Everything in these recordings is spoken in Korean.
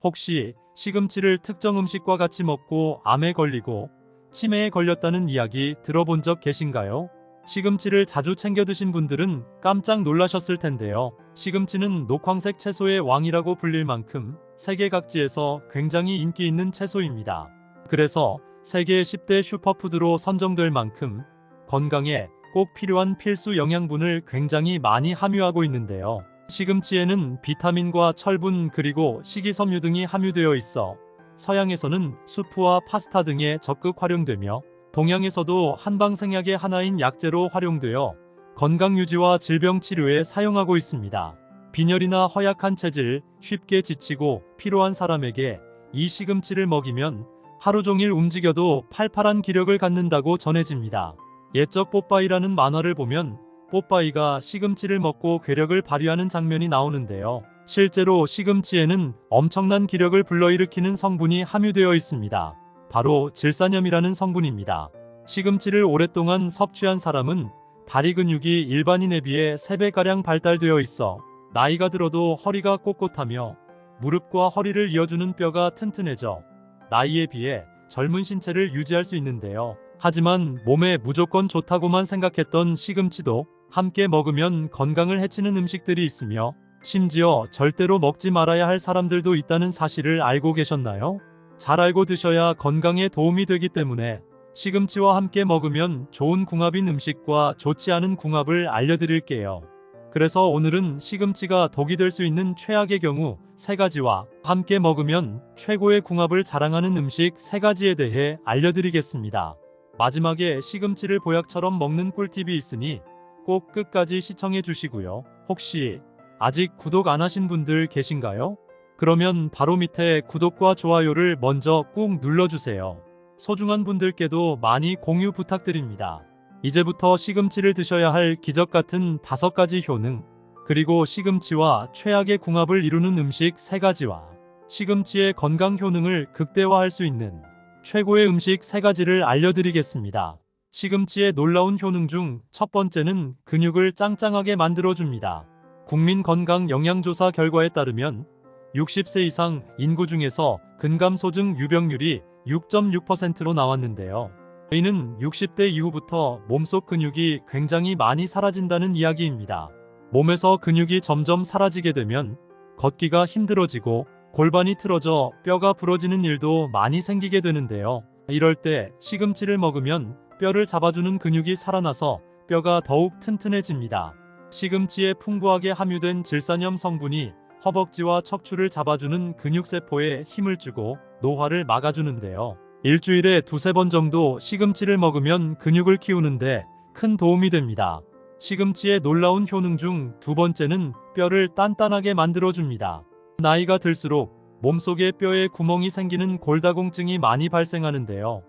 혹시 시금치를 특정 음식과 같이 먹고 암에 걸리고 치매에 걸렸다는 이야기 들어본 적 계신가요? 시금치를 자주 챙겨 드신 분들은 깜짝 놀라셨을 텐데요. 시금치는 녹황색 채소의 왕이라고 불릴 만큼 세계 각지에서 굉장히 인기 있는 채소입니다. 그래서 세계 10대 슈퍼푸드로 선정될 만큼 건강에 꼭 필요한 필수 영양분을 굉장히 많이 함유하고 있는데요. 시금치에는 비타민과 철분 그리고 식이섬유 등이 함유되어 있어 서양에서는 수프와 파스타 등에 적극 활용되며 동양에서도 한방생약의 하나인 약재로 활용되어 건강유지와 질병치료에 사용하고 있습니다. 빈혈이나 허약한 체질, 쉽게 지치고 피로한 사람에게 이 시금치를 먹이면 하루 종일 움직여도 팔팔한 기력을 갖는다고 전해집니다. 옛적 뽀빠이라는 만화를 보면 뽀빠이가 시금치를 먹고 괴력을 발휘하는 장면이 나오는데요. 실제로 시금치에는 엄청난 기력을 불러일으키는 성분이 함유되어 있습니다. 바로 질산염이라는 성분입니다. 시금치를 오랫동안 섭취한 사람은 다리 근육이 일반인에 비해 3배가량 발달되어 있어 나이가 들어도 허리가 꼿꼿하며 무릎과 허리를 이어주는 뼈가 튼튼해져 나이에 비해 젊은 신체를 유지할 수 있는데요. 하지만 몸에 무조건 좋다고만 생각했던 시금치도 함께 먹으면 건강을 해치는 음식들이 있으며 심지어 절대로 먹지 말아야 할 사람들도 있다는 사실을 알고 계셨나요? 잘 알고 드셔야 건강에 도움이 되기 때문에 시금치와 함께 먹으면 좋은 궁합인 음식과 좋지 않은 궁합을 알려드릴게요. 그래서 오늘은 시금치가 독이 될 수 있는 최악의 경우 3가지와 함께 먹으면 최고의 궁합을 자랑하는 음식 3가지에 대해 알려드리겠습니다. 마지막에 시금치를 보약처럼 먹는 꿀팁이 있으니 꼭 끝까지 시청해 주시고요. 혹시 아직 구독 안 하신 분들 계신가요? 그러면 바로 밑에 구독과 좋아요를 먼저 꾹 눌러주세요. 소중한 분들께도 많이 공유 부탁드립니다. 이제부터 시금치를 드셔야 할 기적같은 5가지 효능, 그리고 시금치와 최악의 궁합을 이루는 음식 3가지와 시금치의 건강 효능을 극대화할 수 있는 최고의 음식 3가지를 알려드리겠습니다. 시금치의 놀라운 효능 중 첫 번째는 근육을 짱짱하게 만들어줍니다. 국민건강영양조사 결과에 따르면 60세 이상 인구 중에서 근감소증 유병률이 6.6%로 나왔는데요. 이는 60대 이후부터 몸속 근육이 굉장히 많이 사라진다는 이야기입니다. 몸에서 근육이 점점 사라지게 되면 걷기가 힘들어지고 골반이 틀어져 뼈가 부러지는 일도 많이 생기게 되는데요. 이럴 때 시금치를 먹으면 뼈를 잡아주는 근육이 살아나서 뼈가 더욱 튼튼해집니다. 시금치에 풍부하게 함유된 질산염 성분이 허벅지와 척추를 잡아주는 근육세포에 힘을 주고 노화를 막아주는데요. 일주일에 2~3번 정도 시금치를 먹으면 근육을 키우는데 큰 도움이 됩니다. 시금치의 놀라운 효능 중 2번째는 뼈를 단단하게 만들어줍니다. 나이가 들수록 몸속에 뼈에 구멍이 생기는 골다공증이 많이 발생하는데요.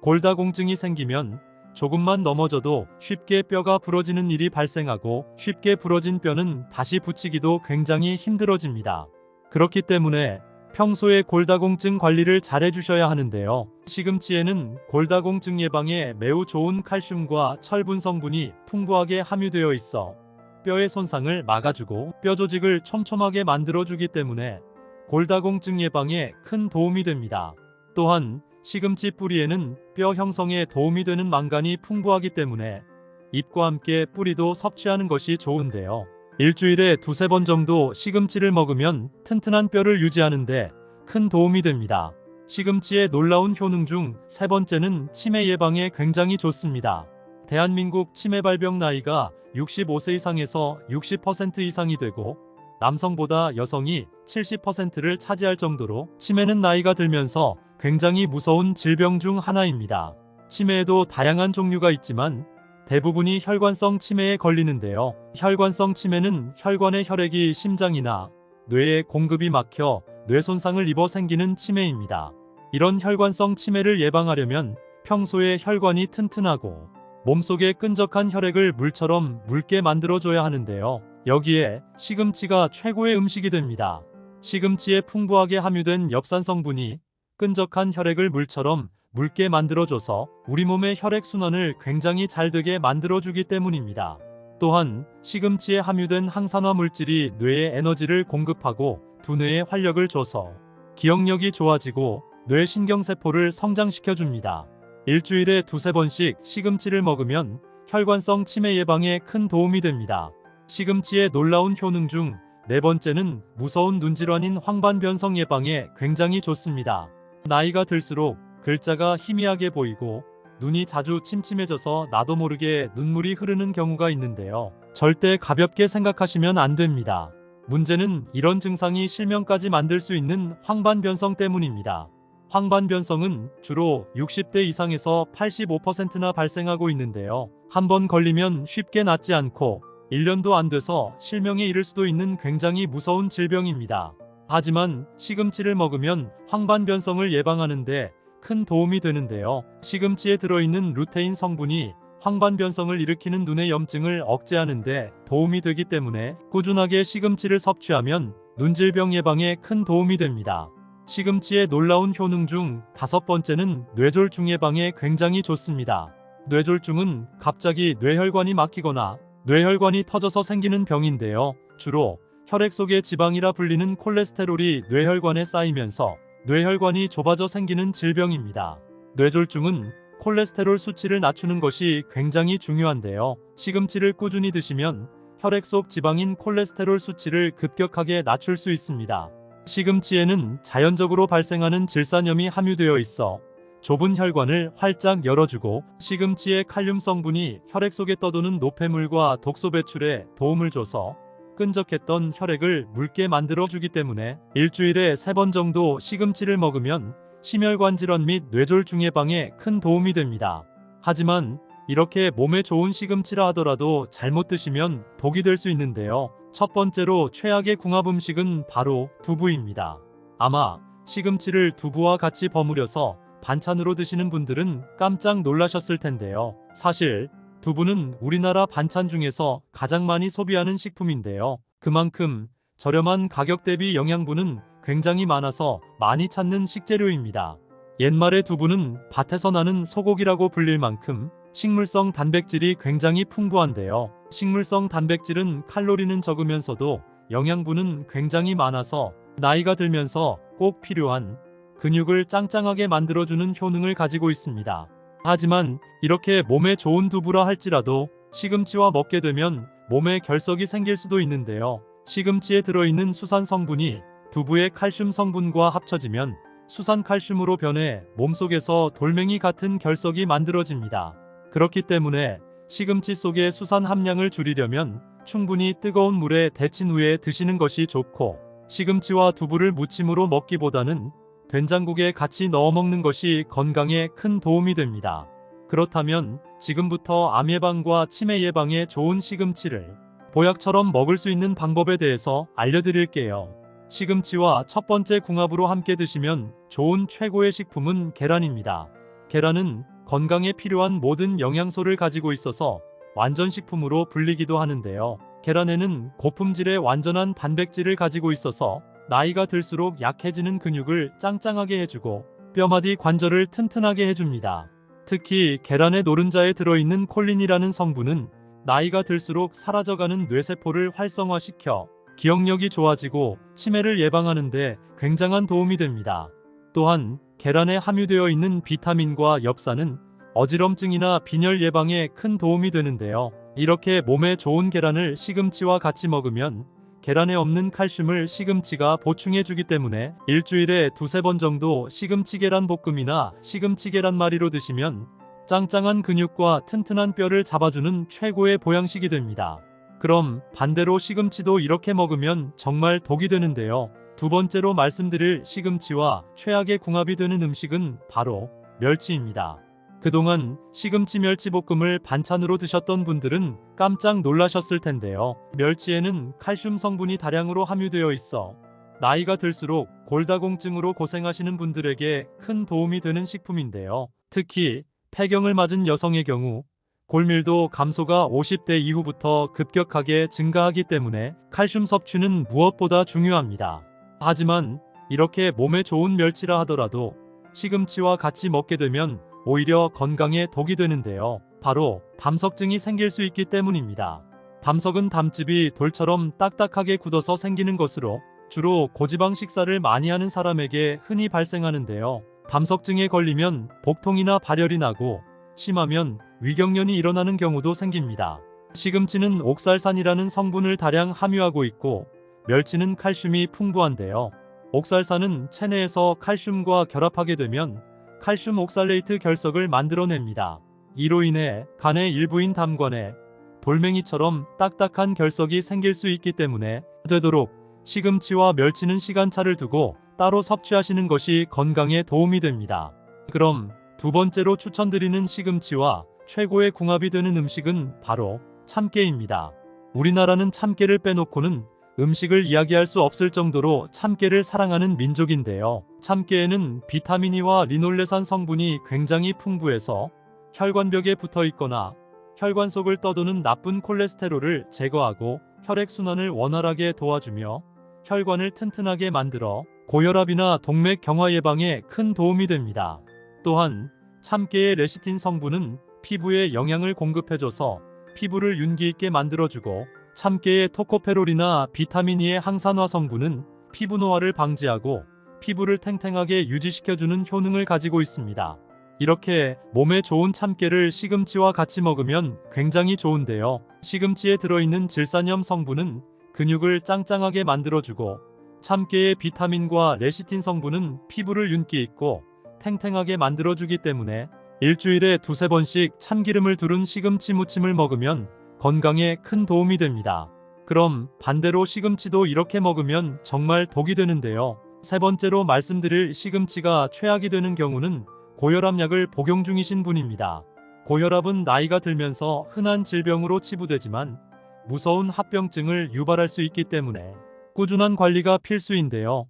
골다공증이 생기면 조금만 넘어져도 쉽게 뼈가 부러지는 일이 발생하고 쉽게 부러진 뼈는 다시 붙이기도 굉장히 힘들어집니다. 그렇기 때문에 평소에 골다공증 관리를 잘 해주셔야 하는데요. 시금치에는 골다공증 예방에 매우 좋은 칼슘과 철분 성분이 풍부하게 함유되어 있어 뼈의 손상을 막아주고 뼈 조직을 촘촘하게 만들어주기 때문에 골다공증 예방에 큰 도움이 됩니다. 또한 시금치 뿌리에는 뼈 형성에 도움이 되는 망간이 풍부하기 때문에 잎과 함께 뿌리도 섭취하는 것이 좋은데요. 일주일에 2~3번 정도 시금치를 먹으면 튼튼한 뼈를 유지하는데 큰 도움이 됩니다. 시금치의 놀라운 효능 중 3번째는 치매 예방에 굉장히 좋습니다. 대한민국 치매 발병 나이가 65세 이상에서 60% 이상이 되고 남성보다 여성이 70%를 차지할 정도로 치매는 나이가 들면서 굉장히 무서운 질병 중 하나입니다. 치매에도 다양한 종류가 있지만 대부분이 혈관성 치매에 걸리는데요. 혈관성 치매는 혈관의 혈액이 심장이나 뇌에 공급이 막혀 뇌 손상을 입어 생기는 치매입니다. 이런 혈관성 치매를 예방하려면 평소에 혈관이 튼튼하고 몸속에 끈적한 혈액을 물처럼 묽게 만들어줘야 하는데요. 여기에 시금치가 최고의 음식이 됩니다. 시금치에 풍부하게 함유된 엽산 성분이 끈적한 혈액을 물처럼 묽게 만들어줘서 우리 몸의 혈액순환을 굉장히 잘 되게 만들어주기 때문입니다. 또한 시금치에 함유된 항산화 물질이 뇌에 에너지를 공급하고 두뇌에 활력을 줘서 기억력이 좋아지고 뇌신경세포를 성장시켜줍니다. 일주일에 두세 번씩 시금치를 먹으면 혈관성 치매 예방에 큰 도움이 됩니다. 시금치의 놀라운 효능 중 네 번째는 무서운 눈질환인 황반변성 예방에 굉장히 좋습니다. 나이가 들수록 글자가 희미하게 보이고 눈이 자주 침침해져서 나도 모르게 눈물이 흐르는 경우가 있는데요. 절대 가볍게 생각하시면 안 됩니다. 문제는 이런 증상이 실명까지 만들 수 있는 황반변성 때문입니다. 황반변성은 주로 60대 이상에서 85%나 발생하고 있는데요. 한번 걸리면 쉽게 낫지 않고 1년도 안 돼서 실명에 이를 수도 있는 굉장히 무서운 질병입니다. 하지만 시금치를 먹으면 황반변성을 예방하는데 큰 도움이 되는데요. 시금치에 들어있는 루테인 성분이 황반변성을 일으키는 눈의 염증을 억제하는 데 도움이 되기 때문에 꾸준하게 시금치를 섭취하면 눈질병 예방에 큰 도움이 됩니다. 시금치의 놀라운 효능 중 다섯 번째는 뇌졸중 예방에 굉장히 좋습니다. 뇌졸중은 갑자기 뇌혈관이 막히거나 뇌혈관이 터져서 생기는 병인데요. 주로 혈액 속의 지방이라 불리는 콜레스테롤이 뇌혈관에 쌓이면서 뇌혈관이 좁아져 생기는 질병입니다. 뇌졸중은 콜레스테롤 수치를 낮추는 것이 굉장히 중요한데요. 시금치를 꾸준히 드시면 혈액 속 지방인 콜레스테롤 수치를 급격하게 낮출 수 있습니다. 시금치에는 자연적으로 발생하는 질산염이 함유되어 있어 좁은 혈관을 활짝 열어주고 시금치의 칼륨 성분이 혈액 속에 떠도는 노폐물과 독소 배출에 도움을 줘서 끈적했던 혈액을 묽게 만들어주기 때문에 일주일에 3번 정도 시금치를 먹으면 심혈관 질환 및 뇌졸중 예방에 큰 도움이 됩니다. 하지만 이렇게 몸에 좋은 시금치라 하더라도 잘못 드시면 독이 될 수 있는데요. 첫 번째로 최악의 궁합 음식은 바로 두부입니다. 아마 시금치를 두부와 같이 버무려서 반찬으로 드시는 분들은 깜짝 놀라셨을 텐데요. 사실 두부는 우리나라 반찬 중에서 가장 많이 소비하는 식품인데요. 그만큼 저렴한 가격 대비 영양분은 굉장히 많아서 많이 찾는 식재료입니다. 옛말에 두부는 밭에서 나는 소고기라고 불릴 만큼 식물성 단백질이 굉장히 풍부한데요. 식물성 단백질은 칼로리는 적으면서도 영양분은 굉장히 많아서 나이가 들면서 꼭 필요한 근육을 짱짱하게 만들어주는 효능을 가지고 있습니다. 하지만 이렇게 몸에 좋은 두부라 할지라도 시금치와 먹게 되면 몸에 결석이 생길 수도 있는데요. 시금치에 들어있는 수산 성분이 두부의 칼슘 성분과 합쳐지면 수산칼슘으로 변해 몸속에서 돌멩이 같은 결석이 만들어집니다. 그렇기 때문에 시금치 속의 수산 함량을 줄이려면 충분히 뜨거운 물에 데친 후에 드시는 것이 좋고 시금치와 두부를 무침으로 먹기보다는 된장국에 같이 넣어 먹는 것이 건강에 큰 도움이 됩니다. 그렇다면 지금부터 암 예방과 치매 예방에 좋은 시금치를 보약처럼 먹을 수 있는 방법에 대해서 알려드릴게요. 시금치와 첫 번째 궁합으로 함께 드시면 좋은 최고의 식품은 계란입니다. 계란은 건강에 필요한 모든 영양소를 가지고 있어서 완전식품으로 불리기도 하는데요. 계란에는 고품질의 완전한 단백질을 가지고 있어서 나이가 들수록 약해지는 근육을 짱짱하게 해주고 뼈마디 관절을 튼튼하게 해줍니다. 특히 계란의 노른자에 들어있는 콜린이라는 성분은 나이가 들수록 사라져가는 뇌세포를 활성화시켜 기억력이 좋아지고 치매를 예방하는 데 굉장한 도움이 됩니다. 또한 계란에 함유되어 있는 비타민과 엽산은 어지럼증이나 빈혈 예방에 큰 도움이 되는데요. 이렇게 몸에 좋은 계란을 시금치와 같이 먹으면 계란에 없는 칼슘을 시금치가 보충해주기 때문에 일주일에 두세 번 정도 시금치 계란 볶음이나 시금치 계란말이로 드시면 짱짱한 근육과 튼튼한 뼈를 잡아주는 최고의 보양식이 됩니다. 그럼 반대로 시금치도 이렇게 먹으면 정말 독이 되는데요. 두 번째로 말씀드릴 시금치와 최악의 궁합이 되는 음식은 바로 멸치입니다. 그동안 시금치 멸치볶음을 반찬으로 드셨던 분들은 깜짝 놀라셨을 텐데요. 멸치에는 칼슘 성분이 다량으로 함유되어 있어 나이가 들수록 골다공증으로 고생하시는 분들에게 큰 도움이 되는 식품인데요. 특히 폐경을 맞은 여성의 경우 골밀도 감소가 50대 이후부터 급격하게 증가하기 때문에 칼슘 섭취는 무엇보다 중요합니다. 하지만 이렇게 몸에 좋은 멸치라 하더라도 시금치와 같이 먹게 되면 오히려 건강에 독이 되는데요. 바로 담석증이 생길 수 있기 때문입니다. 담석은 담즙이 돌처럼 딱딱하게 굳어서 생기는 것으로 주로 고지방 식사를 많이 하는 사람에게 흔히 발생하는데요. 담석증에 걸리면 복통이나 발열이 나고 심하면 위경련이 일어나는 경우도 생깁니다. 시금치는 옥살산이라는 성분을 다량 함유하고 있고 멸치는 칼슘이 풍부한데요. 옥살산은 체내에서 칼슘과 결합하게 되면 칼슘 옥살레이트 결석을 만들어냅니다. 이로 인해 간의 일부인 담관에 돌멩이처럼 딱딱한 결석이 생길 수 있기 때문에 되도록 시금치와 멸치는 시간차를 두고 따로 섭취하시는 것이 건강에 도움이 됩니다. 그럼 두 번째로 추천드리는 시금치와 최고의 궁합이 되는 음식은 바로 참깨입니다. 우리나라는 참깨를 빼놓고는 음식을 이야기할 수 없을 정도로 참깨를 사랑하는 민족인데요. 참깨에는 비타민 E와 리놀레산 성분이 굉장히 풍부해서 혈관벽에 붙어 있거나 혈관 속을 떠도는 나쁜 콜레스테롤을 제거하고 혈액순환을 원활하게 도와주며 혈관을 튼튼하게 만들어 고혈압이나 동맥 경화 예방에 큰 도움이 됩니다. 또한 참깨의 레시틴 성분은 피부에 영양을 공급해줘서 피부를 윤기 있게 만들어주고 참깨의 토코페롤이나 비타민 E의 항산화 성분은 피부 노화를 방지하고 피부를 탱탱하게 유지시켜주는 효능을 가지고 있습니다. 이렇게 몸에 좋은 참깨를 시금치와 같이 먹으면 굉장히 좋은데요. 시금치에 들어있는 질산염 성분은 근육을 짱짱하게 만들어주고 참깨의 비타민과 레시틴 성분은 피부를 윤기 있고 탱탱하게 만들어주기 때문에 일주일에 두세 번씩 참기름을 두른 시금치 무침을 먹으면 건강에 큰 도움이 됩니다. 그럼 반대로 시금치도 이렇게 먹으면 정말 독이 되는데요. 세 번째로 말씀드릴 시금치가 최악이 되는 경우는 고혈압약을 복용 중이신 분입니다. 고혈압은 나이가 들면서 흔한 질병으로 치부되지만 무서운 합병증을 유발할 수 있기 때문에 꾸준한 관리가 필수인데요.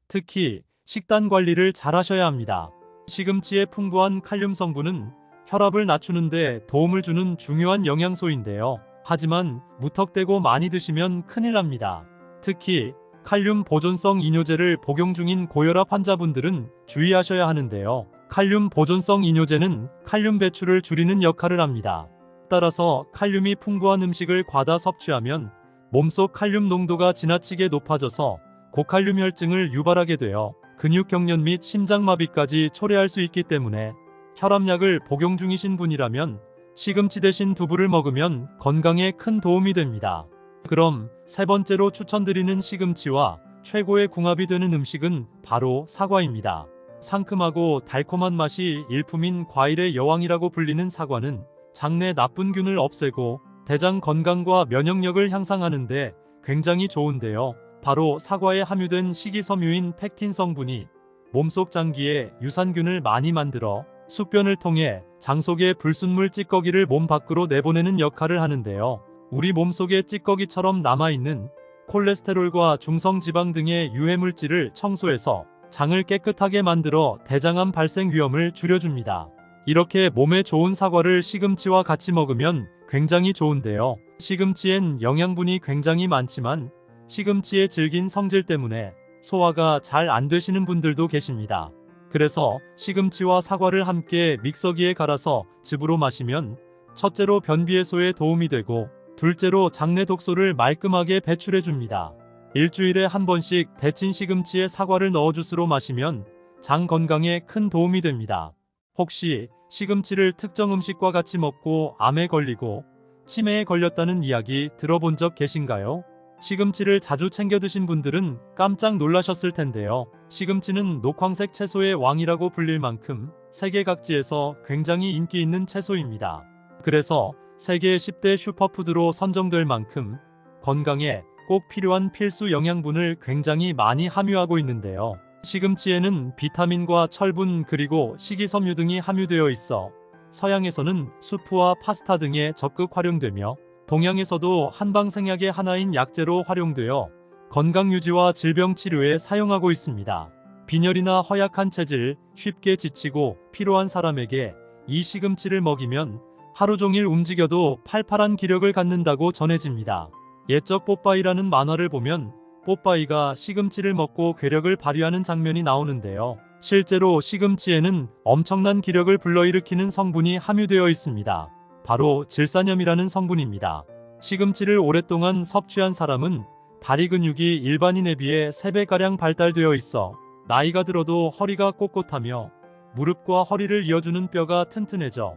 특히 식단 관리를 잘 하셔야 합니다. 시금치의 풍부한 칼륨 성분은 혈압을 낮추는 데 도움을 주는 중요한 영양소인데요. 하지만 무턱대고 많이 드시면 큰일 납니다. 특히 칼륨 보존성 이뇨제를 복용 중인 고혈압 환자분들은 주의하셔야 하는데요. 칼륨 보존성 이뇨제는 칼륨 배출을 줄이는 역할을 합니다. 따라서 칼륨이 풍부한 음식을 과다 섭취하면 몸속 칼륨 농도가 지나치게 높아져서 고칼륨 혈증을 유발하게 되어 근육경련 및 심장마비까지 초래할 수 있기 때문에 혈압약을 복용 중이신 분이라면 시금치 대신 두부를 먹으면 건강에 큰 도움이 됩니다. 그럼 세 번째로 추천드리는 시금치와 최고의 궁합이 되는 음식은 바로 사과입니다. 상큼하고 달콤한 맛이 일품인 과일의 여왕이라고 불리는 사과는 장내 나쁜 균을 없애고 대장 건강과 면역력을 향상하는 데 굉장히 좋은데요. 바로 사과에 함유된 식이섬유인 팩틴 성분이 몸속 장기에 유산균을 많이 만들어 숙변을 통해 장 속의 불순물 찌꺼기를 몸 밖으로 내보내는 역할을 하는데요. 우리 몸속에 찌꺼기처럼 남아있는 콜레스테롤과 중성지방 등의 유해물질을 청소해서 장을 깨끗하게 만들어 대장암 발생 위험을 줄여줍니다. 이렇게 몸에 좋은 사과를 시금치와 같이 먹으면 굉장히 좋은데요. 시금치엔 영양분이 굉장히 많지만 시금치의 질긴 성질 때문에 소화가 잘 안 되시는 분들도 계십니다. 그래서 시금치와 사과를 함께 믹서기에 갈아서 즙으로 마시면 첫째로 변비 해소에 도움이 되고 둘째로 장내 독소를 말끔하게 배출해줍니다. 일주일에 한 번씩 데친 시금치에 사과를 넣어 주스로 마시면 장 건강에 큰 도움이 됩니다. 혹시 시금치를 특정 음식과 같이 먹고 암에 걸리고 치매에 걸렸다는 이야기 들어본 적 계신가요? 시금치를 자주 챙겨 드신 분들은 깜짝 놀라셨을 텐데요. 시금치는 녹황색 채소의 왕이라고 불릴 만큼 세계 각지에서 굉장히 인기 있는 채소입니다. 그래서 세계 10대 슈퍼푸드로 선정될 만큼 건강에 꼭 필요한 필수 영양분을 굉장히 많이 함유하고 있는데요. 시금치에는 비타민과 철분 그리고 식이섬유 등이 함유되어 있어 서양에서는 수프와 파스타 등에 적극 활용되며 동양에서도 한방생약의 하나인 약재로 활용되어 건강유지와 질병치료에 사용하고 있습니다. 빈혈이나 허약한 체질, 쉽게 지치고 피로한 사람에게 이 시금치를 먹이면 하루 종일 움직여도 팔팔한 기력을 갖는다고 전해집니다. 옛적 뽀빠이라는 만화를 보면 뽀빠이가 시금치를 먹고 괴력을 발휘하는 장면이 나오는데요. 실제로 시금치에는 엄청난 기력을 불러일으키는 성분이 함유되어 있습니다. 바로 질산염이라는 성분입니다. 시금치를 오랫동안 섭취한 사람은 다리 근육이 일반인에 비해 3배가량 발달되어 있어 나이가 들어도 허리가 꼿꼿하며 무릎과 허리를 이어주는 뼈가 튼튼해져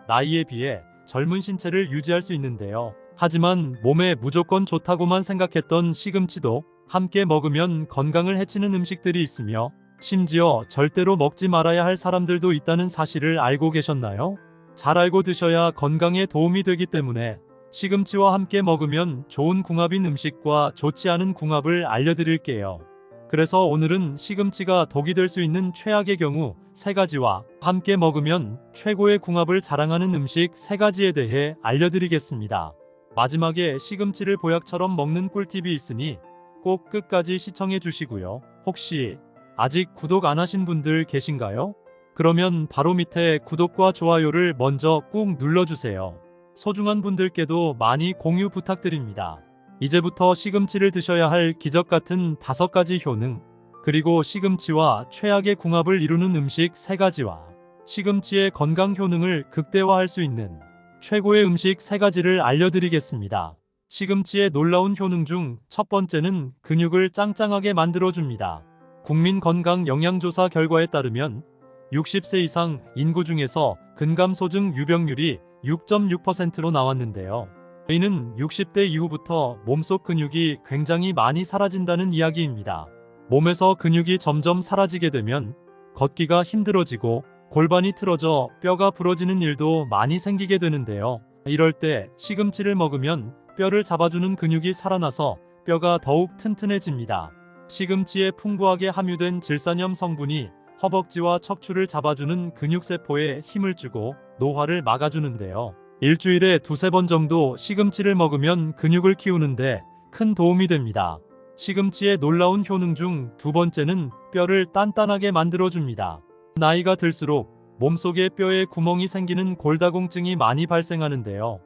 나이에 비해 젊은 신체를 유지할 수 있는데요. 하지만 몸에 무조건 좋다고만 생각했던 시금치도 함께 먹으면 건강을 해치는 음식들이 있으며 심지어 절대로 먹지 말아야 할 사람들도 있다는 사실을 알고 계셨나요? 잘 알고 드셔야 건강에 도움이 되기 때문에 시금치와 함께 먹으면 좋은 궁합인 음식과 좋지 않은 궁합을 알려드릴게요. 그래서 오늘은 시금치가 독이 될 수 있는 최악의 경우 3가지와 함께 먹으면 최고의 궁합을 자랑하는 음식 3가지에 대해 알려드리겠습니다. 마지막에 시금치를 보약처럼 먹는 꿀팁이 있으니 꼭 끝까지 시청해 주시고요. 혹시 아직 구독 안 하신 분들 계신가요? 그러면 바로 밑에 구독과 좋아요를 먼저 꾹 눌러주세요. 소중한 분들께도 많이 공유 부탁드립니다. 이제부터 시금치를 드셔야 할 기적같은 5가지 효능, 그리고 시금치와 최악의 궁합을 이루는 음식 3가지와 시금치의 건강 효능을 극대화할 수 있는 최고의 음식 3가지를 알려드리겠습니다. 시금치의 놀라운 효능 중 첫 번째는 근육을 짱짱하게 만들어줍니다. 국민건강영양조사 결과에 따르면 60세 이상 인구 중에서 근감소증 유병률이 6.6%로 나왔는데요. 이는 60대 이후부터 몸속 근육이 굉장히 많이 사라진다는 이야기입니다. 몸에서 근육이 점점 사라지게 되면 걷기가 힘들어지고 골반이 틀어져 뼈가 부러지는 일도 많이 생기게 되는데요. 이럴 때 시금치를 먹으면 뼈를 잡아주는 근육이 살아나서 뼈가 더욱 튼튼해집니다. 시금치에 풍부하게 함유된 질산염 성분이 허벅지와 척추를 잡아주는 근육세포에 힘을 주고 노화를 막아주는데요. 일주일에 2~3번 정도 시금치를 먹으면 근육을 키우는데 큰 도움이 됩니다. 시금치의 놀라운 효능 중 2번째는 뼈를 단단하게 만들어줍니다. 나이가 들수록 몸속에 뼈에 구멍이 생기는 골다공증이 많이 발생하는데요.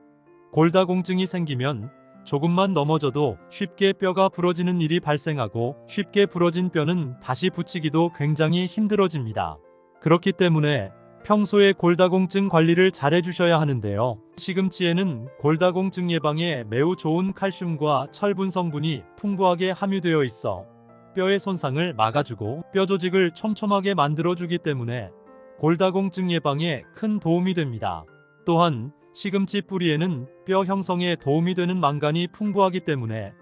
골다공증이 생기면 조금만 넘어져도 쉽게 뼈가 부러지는 일이 발생하고 쉽게 부러진 뼈는 다시 붙이기도 굉장히 힘들어집니다. 그렇기 때문에 평소에 골다공증 관리를 잘 해주셔야 하는데요. 시금치에는 골다공증 예방에 매우 좋은 칼슘과 철분 성분이 풍부하게 함유되어 있어 뼈의 손상을 막아주고 뼈 조직을 촘촘하게 만들어주기 때문에 골다공증 예방에 큰 도움이 됩니다. 또한 시금치 뿌리에는 뼈 형성에 도움이 되는 망간이 풍부하기 때문에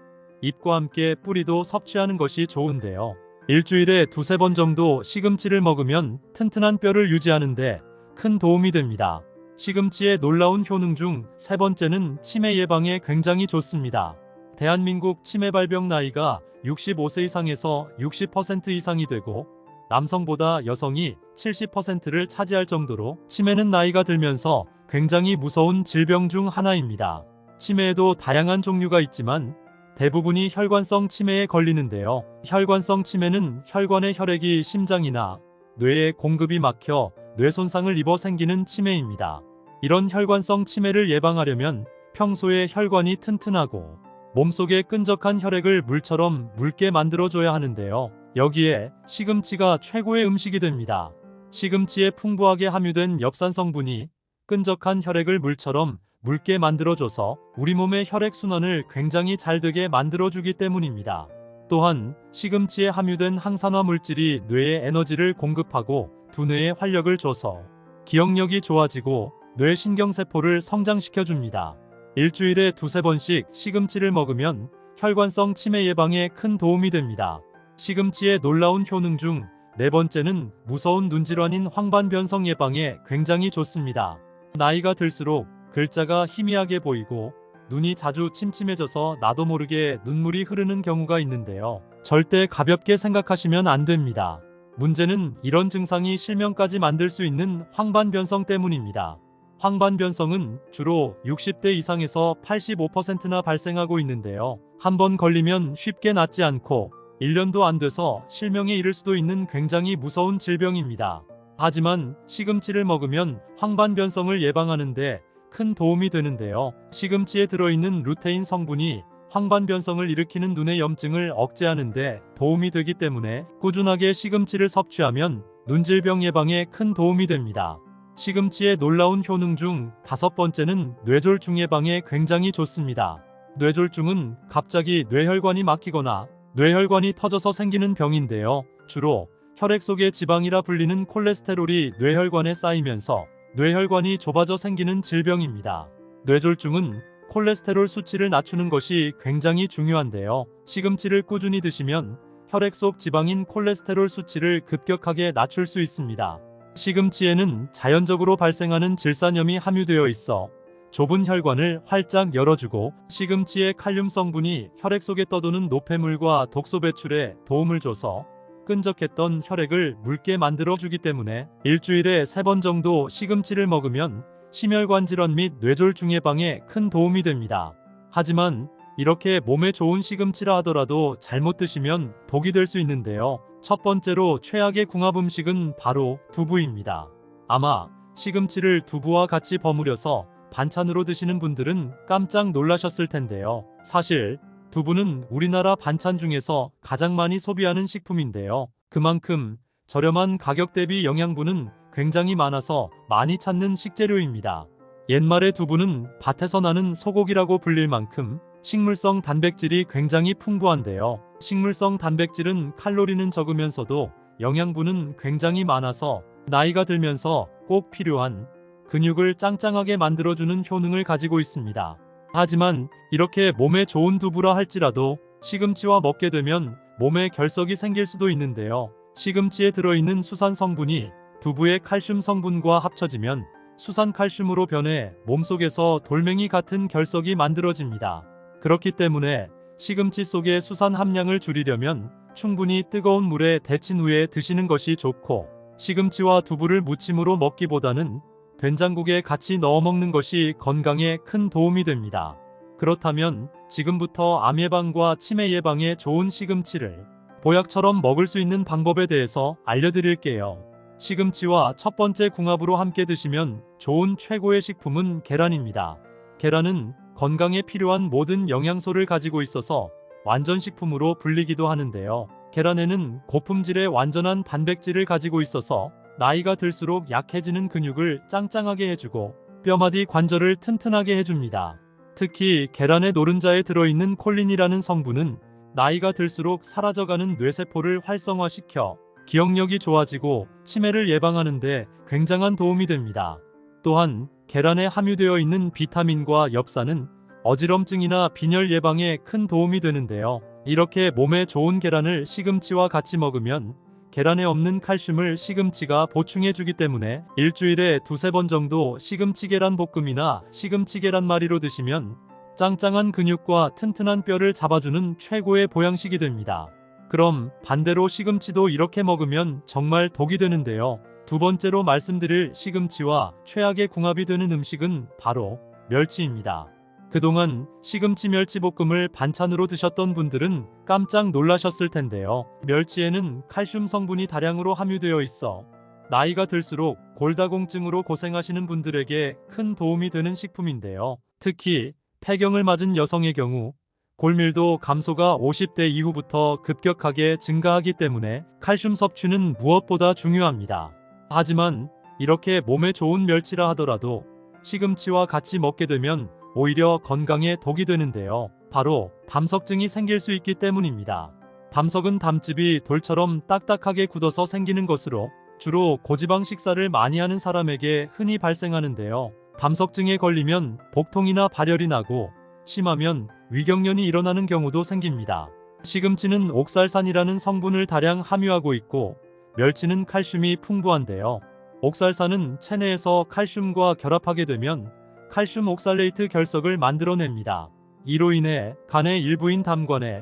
잎과 함께 뿌리도 섭취하는 것이 좋은데요. 일주일에 2~3번 정도 시금치를 먹으면 튼튼한 뼈를 유지하는데 큰 도움이 됩니다. 시금치의 놀라운 효능 중 3번째는 치매 예방에 굉장히 좋습니다. 대한민국 치매 발병 나이가 65세 이상에서 60% 이상이 되고 남성보다 여성이 70%를 차지할 정도로 치매는 나이가 들면서 굉장히 무서운 질병 중 하나입니다. 치매에도 다양한 종류가 있지만 대부분이 혈관성 치매에 걸리는데요. 혈관성 치매는 혈관의 혈액이 심장이나 뇌에 공급이 막혀 뇌 손상을 입어 생기는 치매입니다. 이런 혈관성 치매를 예방하려면 평소에 혈관이 튼튼하고 몸속에 끈적한 혈액을 물처럼 묽게 만들어줘야 하는데요. 여기에 시금치가 최고의 음식이 됩니다. 시금치에 풍부하게 함유된 엽산 성분이 끈적한 혈액을 물처럼 묽게 만들어줘서 우리 몸의 혈액순환을 굉장히 잘 되게 만들어주기 때문입니다. 또한 시금치에 함유된 항산화 물질이 뇌에 에너지를 공급하고 두뇌에 활력을 줘서 기억력이 좋아지고 뇌 신경세포를 성장시켜줍니다. 일주일에 2~3번씩 시금치를 먹으면 혈관성 치매 예방에 큰 도움이 됩니다. 시금치의 놀라운 효능 중 4번째는 무서운 눈질환인 황반변성 예방에 굉장히 좋습니다. 나이가 들수록 글자가 희미하게 보이고 눈이 자주 침침해져서 나도 모르게 눈물이 흐르는 경우가 있는데요. 절대 가볍게 생각하시면 안 됩니다. 문제는 이런 증상이 실명까지 만들 수 있는 황반변성 때문입니다. 황반변성은 주로 60대 이상에서 85%나 발생하고 있는데요. 한번 걸리면 쉽게 낫지 않고 1년도 안 돼서 실명에 이를 수도 있는 굉장히 무서운 질병입니다. 하지만 시금치를 먹으면 황반변성을 예방하는데 큰 도움이 되는데요. 시금치에 들어있는 루테인 성분이 황반변성을 일으키는 눈의 염증을 억제하는데 도움이 되기 때문에 꾸준하게 시금치를 섭취하면 눈질병 예방에 큰 도움이 됩니다. 시금치의 놀라운 효능 중 5번째는 뇌졸중 예방에 굉장히 좋습니다. 뇌졸중은 갑자기 뇌혈관이 막히거나 뇌혈관이 터져서 생기는 병인데요. 주로 혈액 속의 지방이라 불리는 콜레스테롤이 뇌혈관에 쌓이면서 뇌혈관이 좁아져 생기는 질병입니다. 뇌졸중은 콜레스테롤 수치를 낮추는 것이 굉장히 중요한데요. 시금치를 꾸준히 드시면 혈액 속 지방인 콜레스테롤 수치를 급격하게 낮출 수 있습니다. 시금치에는 자연적으로 발생하는 질산염이 함유되어 있어 좁은 혈관을 활짝 열어주고, 시금치의 칼륨 성분이 혈액 속에 떠도는 노폐물과 독소 배출에 도움을 줘서 끈적했던 혈액을 묽게 만들어주기 때문에 일주일에 3번 정도 시금치를 먹으면 심혈관 질환 및 뇌졸중 예방에 큰 도움이 됩니다. 하지만 이렇게 몸에 좋은 시금치라 하더라도 잘못 드시면 독이 될 수 있는데요. 첫 번째로 최악의 궁합 음식은 바로 두부입니다. 아마 시금치를 두부와 같이 버무려서 반찬으로 드시는 분들은 깜짝 놀라셨을 텐데요. 사실 두부는 우리나라 반찬 중에서 가장 많이 소비하는 식품인데요. 그만큼 저렴한 가격 대비 영양분은 굉장히 많아서 많이 찾는 식재료입니다. 옛말에 두부는 밭에서 나는 소고기라고 불릴 만큼 식물성 단백질이 굉장히 풍부한데요. 식물성 단백질은 칼로리는 적으면서도 영양분은 굉장히 많아서 나이가 들면서 꼭 필요한 근육을 짱짱하게 만들어주는 효능을 가지고 있습니다. 하지만 이렇게 몸에 좋은 두부라 할지라도 시금치와 먹게 되면 몸에 결석이 생길 수도 있는데요. 시금치에 들어있는 수산 성분이 두부의 칼슘 성분과 합쳐지면 수산칼슘으로 변해 몸속에서 돌멩이 같은 결석이 만들어집니다. 그렇기 때문에 시금치 속의 수산 함량을 줄이려면 충분히 뜨거운 물에 데친 후에 드시는 것이 좋고, 시금치와 두부를 무침으로 먹기보다는 된장국에 같이 넣어 먹는 것이 건강에 큰 도움이 됩니다. 그렇다면 지금부터 암 예방과 치매 예방에 좋은 시금치를 보약처럼 먹을 수 있는 방법에 대해서 알려드릴게요. 시금치와 첫 번째 궁합으로 함께 드시면 좋은 최고의 식품은 계란입니다. 계란은 건강에 필요한 모든 영양소를 가지고 있어서 완전식품으로 불리기도 하는데요. 계란에는 고품질의 완전한 단백질을 가지고 있어서 나이가 들수록 약해지는 근육을 짱짱하게 해주고 뼈마디 관절을 튼튼하게 해줍니다. 특히 계란의 노른자에 들어있는 콜린이라는 성분은 나이가 들수록 사라져가는 뇌세포를 활성화시켜 기억력이 좋아지고 치매를 예방하는 데 굉장한 도움이 됩니다. 또한 계란에 함유되어 있는 비타민과 엽산은 어지럼증이나 빈혈 예방에 큰 도움이 되는데요. 이렇게 몸에 좋은 계란을 시금치와 같이 먹으면 계란에 없는 칼슘을 시금치가 보충해주기 때문에 일주일에 2-3번 정도 시금치 계란 볶음이나 시금치 계란말이로 드시면 짱짱한 근육과 튼튼한 뼈를 잡아주는 최고의 보양식이 됩니다. 그럼 반대로 시금치도 이렇게 먹으면 정말 독이 되는데요. 두 번째로 말씀드릴 시금치와 최악의 궁합이 되는 음식은 바로 멸치입니다. 그동안 시금치 멸치볶음을 반찬으로 드셨던 분들은 깜짝 놀라셨을 텐데요. 멸치에는 칼슘 성분이 다량으로 함유되어 있어 나이가 들수록 골다공증으로 고생하시는 분들에게 큰 도움이 되는 식품인데요. 특히 폐경을 맞은 여성의 경우 골밀도 감소가 50대 이후부터 급격하게 증가하기 때문에 칼슘 섭취는 무엇보다 중요합니다. 하지만 이렇게 몸에 좋은 멸치라 하더라도 시금치와 같이 먹게 되면 오히려 건강에 독이 되는데요. 바로 담석증이 생길 수 있기 때문입니다. 담석은 담즙이 돌처럼 딱딱하게 굳어서 생기는 것으로 주로 고지방 식사를 많이 하는 사람에게 흔히 발생하는데요. 담석증에 걸리면 복통이나 발열이 나고 심하면 위경련이 일어나는 경우도 생깁니다. 시금치는 옥살산이라는 성분을 다량 함유하고 있고 멸치는 칼슘이 풍부한데요. 옥살산은 체내에서 칼슘과 결합하게 되면 칼슘 옥살레이트 결석을 만들어냅니다. 이로 인해 간의 일부인 담관에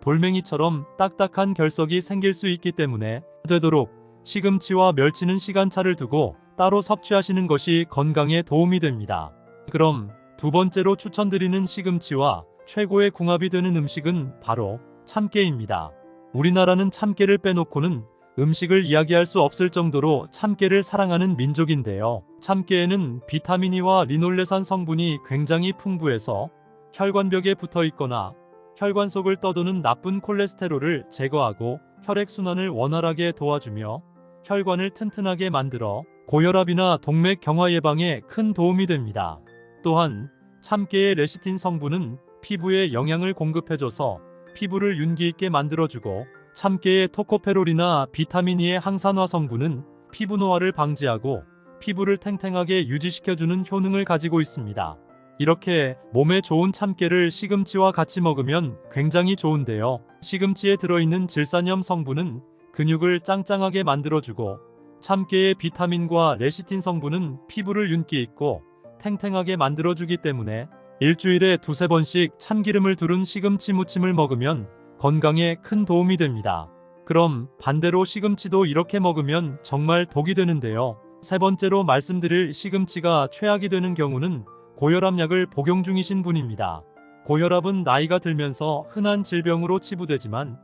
돌멩이처럼 딱딱한 결석이 생길 수 있기 때문에 되도록 시금치와 멸치는 시간차를 두고 따로 섭취하시는 것이 건강에 도움이 됩니다. 그럼 두 번째로 추천드리는 시금치와 최고의 궁합이 되는 음식은 바로 참깨입니다. 우리나라는 참깨를 빼놓고는 음식을 이야기할 수 없을 정도로 참깨를 사랑하는 민족인데요. 참깨에는 비타민 E와 리놀레산 성분이 굉장히 풍부해서 혈관벽에 붙어 있거나 혈관 속을 떠도는 나쁜 콜레스테롤을 제거하고 혈액순환을 원활하게 도와주며 혈관을 튼튼하게 만들어 고혈압이나 동맥 경화 예방에 큰 도움이 됩니다. 또한 참깨의 레시틴 성분은 피부에 영양을 공급해줘서 피부를 윤기 있게 만들어주고, 참깨의 토코페롤이나 비타민 E의 항산화 성분은 피부 노화를 방지하고 피부를 탱탱하게 유지시켜주는 효능을 가지고 있습니다. 이렇게 몸에 좋은 참깨를 시금치와 같이 먹으면 굉장히 좋은데요. 시금치에 들어있는 질산염 성분은 근육을 짱짱하게 만들어주고, 참깨의 비타민과 레시틴 성분은 피부를 윤기 있고 탱탱하게 만들어주기 때문에 일주일에 두세 번씩 참기름을 두른 시금치 무침을 먹으면 건강에 큰 도움이 됩니다. 그럼 반대로 시금치도 이렇게 먹으면 정말 독이 되는데요. 세 번째로 말씀드릴 시금치가 최악이 되는 경우는 고혈압약을 복용 중이신 분입니다. 고혈압은 나이가 들면서 흔한 질병으로 치부되지만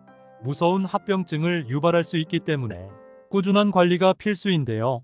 무서운 합병증을 유발할 수 있기 때문에 꾸준한 관리가 필수인데요.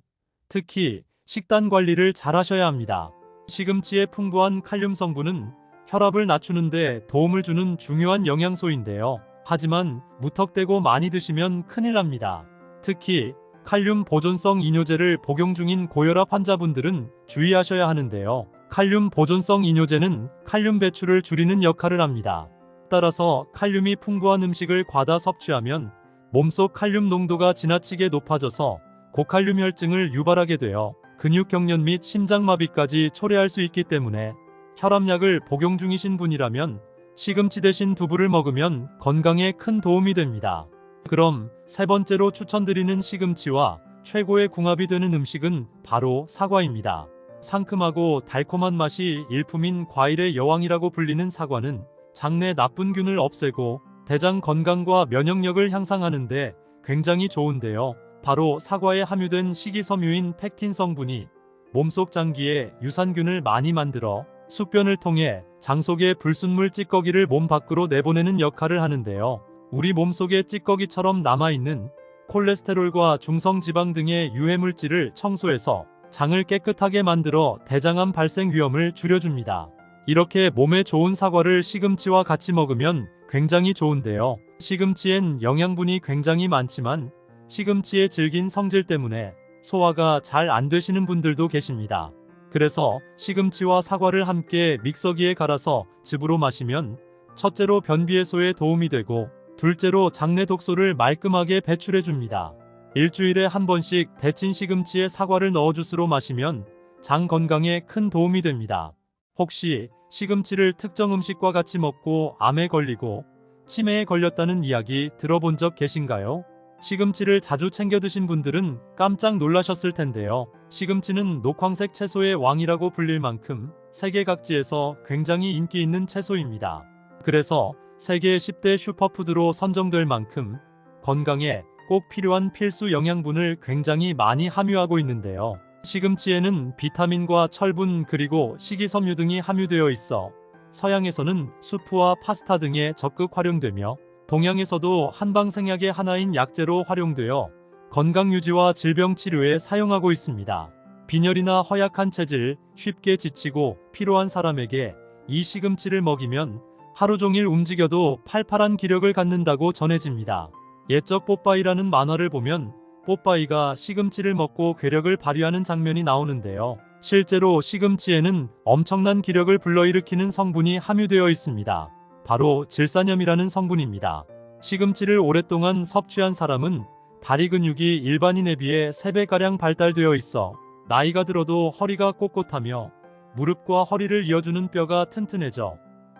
특히 식단 관리를 잘 하셔야 합니다. 시금치의 풍부한 칼륨 성분은 혈압을 낮추는데 도움을 주는 중요한 영양소인데요. 하지만 무턱대고 많이 드시면 큰일 납니다. 특히 칼륨 보존성 이뇨제를 복용 중인 고혈압 환자분들은 주의하셔야 하는데요. 칼륨 보존성 이뇨제는 칼륨 배출을 줄이는 역할을 합니다. 따라서 칼륨이 풍부한 음식을 과다 섭취하면 몸속 칼륨 농도가 지나치게 높아져서 고칼륨 혈증을 유발하게 되어 근육경련 및 심장마비까지 초래할 수 있기 때문에 혈압약을 복용 중이신 분이라면 시금치 대신 두부를 먹으면 건강에 큰 도움이 됩니다. 그럼 세 번째로 추천드리는 시금치와 최고의 궁합이 되는 음식은 바로 사과입니다. 상큼하고 달콤한 맛이 일품인 과일의 여왕이라고 불리는 사과는 장내 나쁜 균을 없애고 대장 건강과 면역력을 향상하는 데 굉장히 좋은데요. 바로 사과에 함유된 식이섬유인 팩틴 성분이 몸속 장기에 유산균을 많이 만들어 숙변을 통해 장 속의 불순물 찌꺼기를 몸 밖으로 내보내는 역할을 하는데요. 우리 몸속에 찌꺼기처럼 남아있는 콜레스테롤과 중성지방 등의 유해물질을 청소해서 장을 깨끗하게 만들어 대장암 발생 위험을 줄여줍니다. 이렇게 몸에 좋은 사과를 시금치와 같이 먹으면 굉장히 좋은데요. 시금치엔 영양분이 굉장히 많지만 시금치의 질긴 성질 때문에 소화가 잘 안 되시는 분들도 계십니다. 그래서 시금치와 사과를 함께 믹서기에 갈아서 즙으로 마시면 첫째로 변비 해소에 도움이 되고 둘째로 장내 독소를 말끔하게 배출해줍니다. 일주일에 한 번씩 데친 시금치에 사과를 넣어 주스로 마시면 장 건강에 큰 도움이 됩니다. 혹시 시금치를 특정 음식과 같이 먹고 암에 걸리고 치매에 걸렸다는 이야기 들어본 적 계신가요? 시금치를 자주 챙겨 드신 분들은 깜짝 놀라셨을 텐데요. 시금치는 녹황색 채소의 왕이라고 불릴 만큼 세계 각지에서 굉장히 인기 있는 채소입니다. 그래서 세계 10대 슈퍼푸드로 선정될 만큼 건강에 꼭 필요한 필수 영양분을 굉장히 많이 함유하고 있는데요. 시금치에는 비타민과 철분 그리고 식이섬유 등이 함유되어 있어 서양에서는 수프와 파스타 등에 적극 활용되며 동양에서도 한방생약의 하나인 약재로 활용되어 건강유지와 질병치료에 사용하고 있습니다. 빈혈이나 허약한 체질, 쉽게 지치고 피로한 사람에게 이 시금치를 먹이면 하루 종일 움직여도 팔팔한 기력을 갖는다고 전해집니다. 옛적 뽀빠이라는 만화를 보면 뽀빠이가 시금치를 먹고 괴력을 발휘하는 장면이 나오는데요. 실제로 시금치에는 엄청난 기력을 불러일으키는 성분이 함유되어 있습니다. 바로 질산염이라는 성분입니다. 시금치를 오랫동안 섭취한 사람은 다리 근육이 일반인에 비해 3배가량 발달되어 있어 나이가 들어도 허리가 꼿꼿하며 무릎과 허리를 이어주는 뼈가 튼튼해져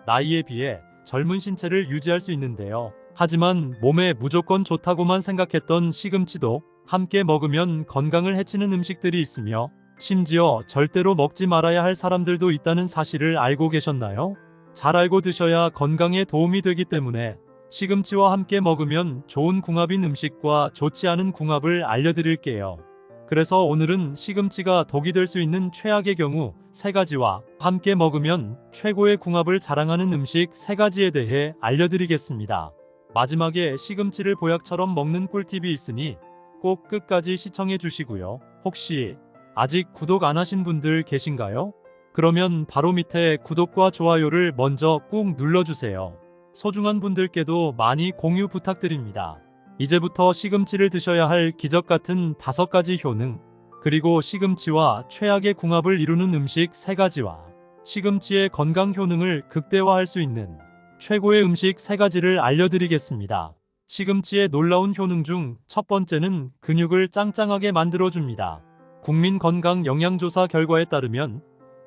나이에 비해 젊은 신체를 유지할 수 있는데요. 하지만 몸에 무조건 좋다고만 생각했던 시금치도 함께 먹으면 건강을 해치는 음식들이 있으며 심지어 절대로 먹지 말아야 할 사람들도 있다는 사실을 알고 계셨나요? 잘 알고 드셔야 건강에 도움이 되기 때문에 시금치와 함께 먹으면 좋은 궁합인 음식과 좋지 않은 궁합을 알려드릴게요. 그래서 오늘은 시금치가 독이 될 수 있는 최악의 경우 3가지와 함께 먹으면 최고의 궁합을 자랑하는 음식 3가지에 대해 알려드리겠습니다. 마지막에 시금치를 보약처럼 먹는 꿀팁이 있으니 꼭 끝까지 시청해 주시고요. 혹시 아직 구독 안 하신 분들 계신가요? 그러면 바로 밑에 구독과 좋아요를 먼저 꾹 눌러주세요. 소중한 분들께도 많이 공유 부탁드립니다. 이제부터 시금치를 드셔야 할 기적같은 5가지 효능, 그리고 시금치와 최악의 궁합을 이루는 음식 3가지와 시금치의 건강 효능을 극대화할 수 있는 최고의 음식 3가지를 알려드리겠습니다. 시금치의 놀라운 효능 중 첫 번째는 근육을 짱짱하게 만들어줍니다. 국민건강영양조사 결과에 따르면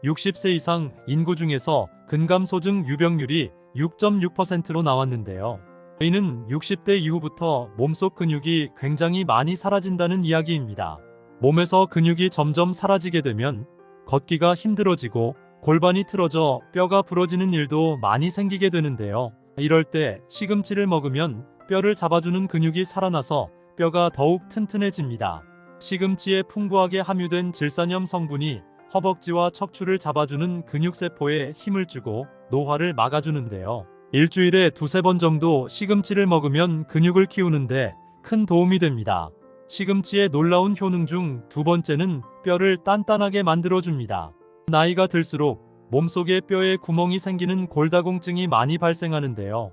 60세 이상 인구 중에서 근감소증 유병률이 6.6%로 나왔는데요. 이는 60대 이후부터 몸속 근육이 굉장히 많이 사라진다는 이야기입니다. 몸에서 근육이 점점 사라지게 되면 걷기가 힘들어지고 골반이 틀어져 뼈가 부러지는 일도 많이 생기게 되는데요. 이럴 때 시금치를 먹으면 뼈를 잡아주는 근육이 살아나서 뼈가 더욱 튼튼해집니다. 시금치에 풍부하게 함유된 질산염 성분이 허벅지와 척추를 잡아주는 근육세포에 힘을 주고 노화를 막아주는데요. 일주일에 2~3번 정도 시금치를 먹으면 근육을 키우는데 큰 도움이 됩니다. 시금치의 놀라운 효능 중 두 번째는 뼈를 단단하게 만들어줍니다. 나이가 들수록 몸속에 뼈에 구멍이 생기는 골다공증이 많이 발생하는데요.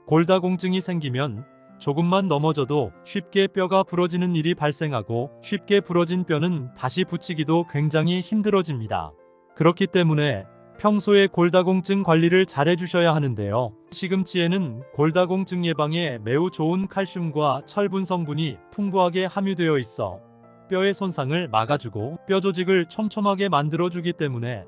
골다공증이 생기면 조금만 넘어져도 쉽게 뼈가 부러지는 일이 발생하고 쉽게 부러진 뼈는 다시 붙이기도 굉장히 힘들어집니다. 그렇기 때문에 평소에 골다공증 관리를 잘 해주셔야 하는데요. 시금치에는 골다공증 예방에 매우 좋은 칼슘과 철분 성분이 풍부하게 함유되어 있어 뼈의 손상을 막아주고 뼈 조직을 촘촘하게 만들어주기 때문에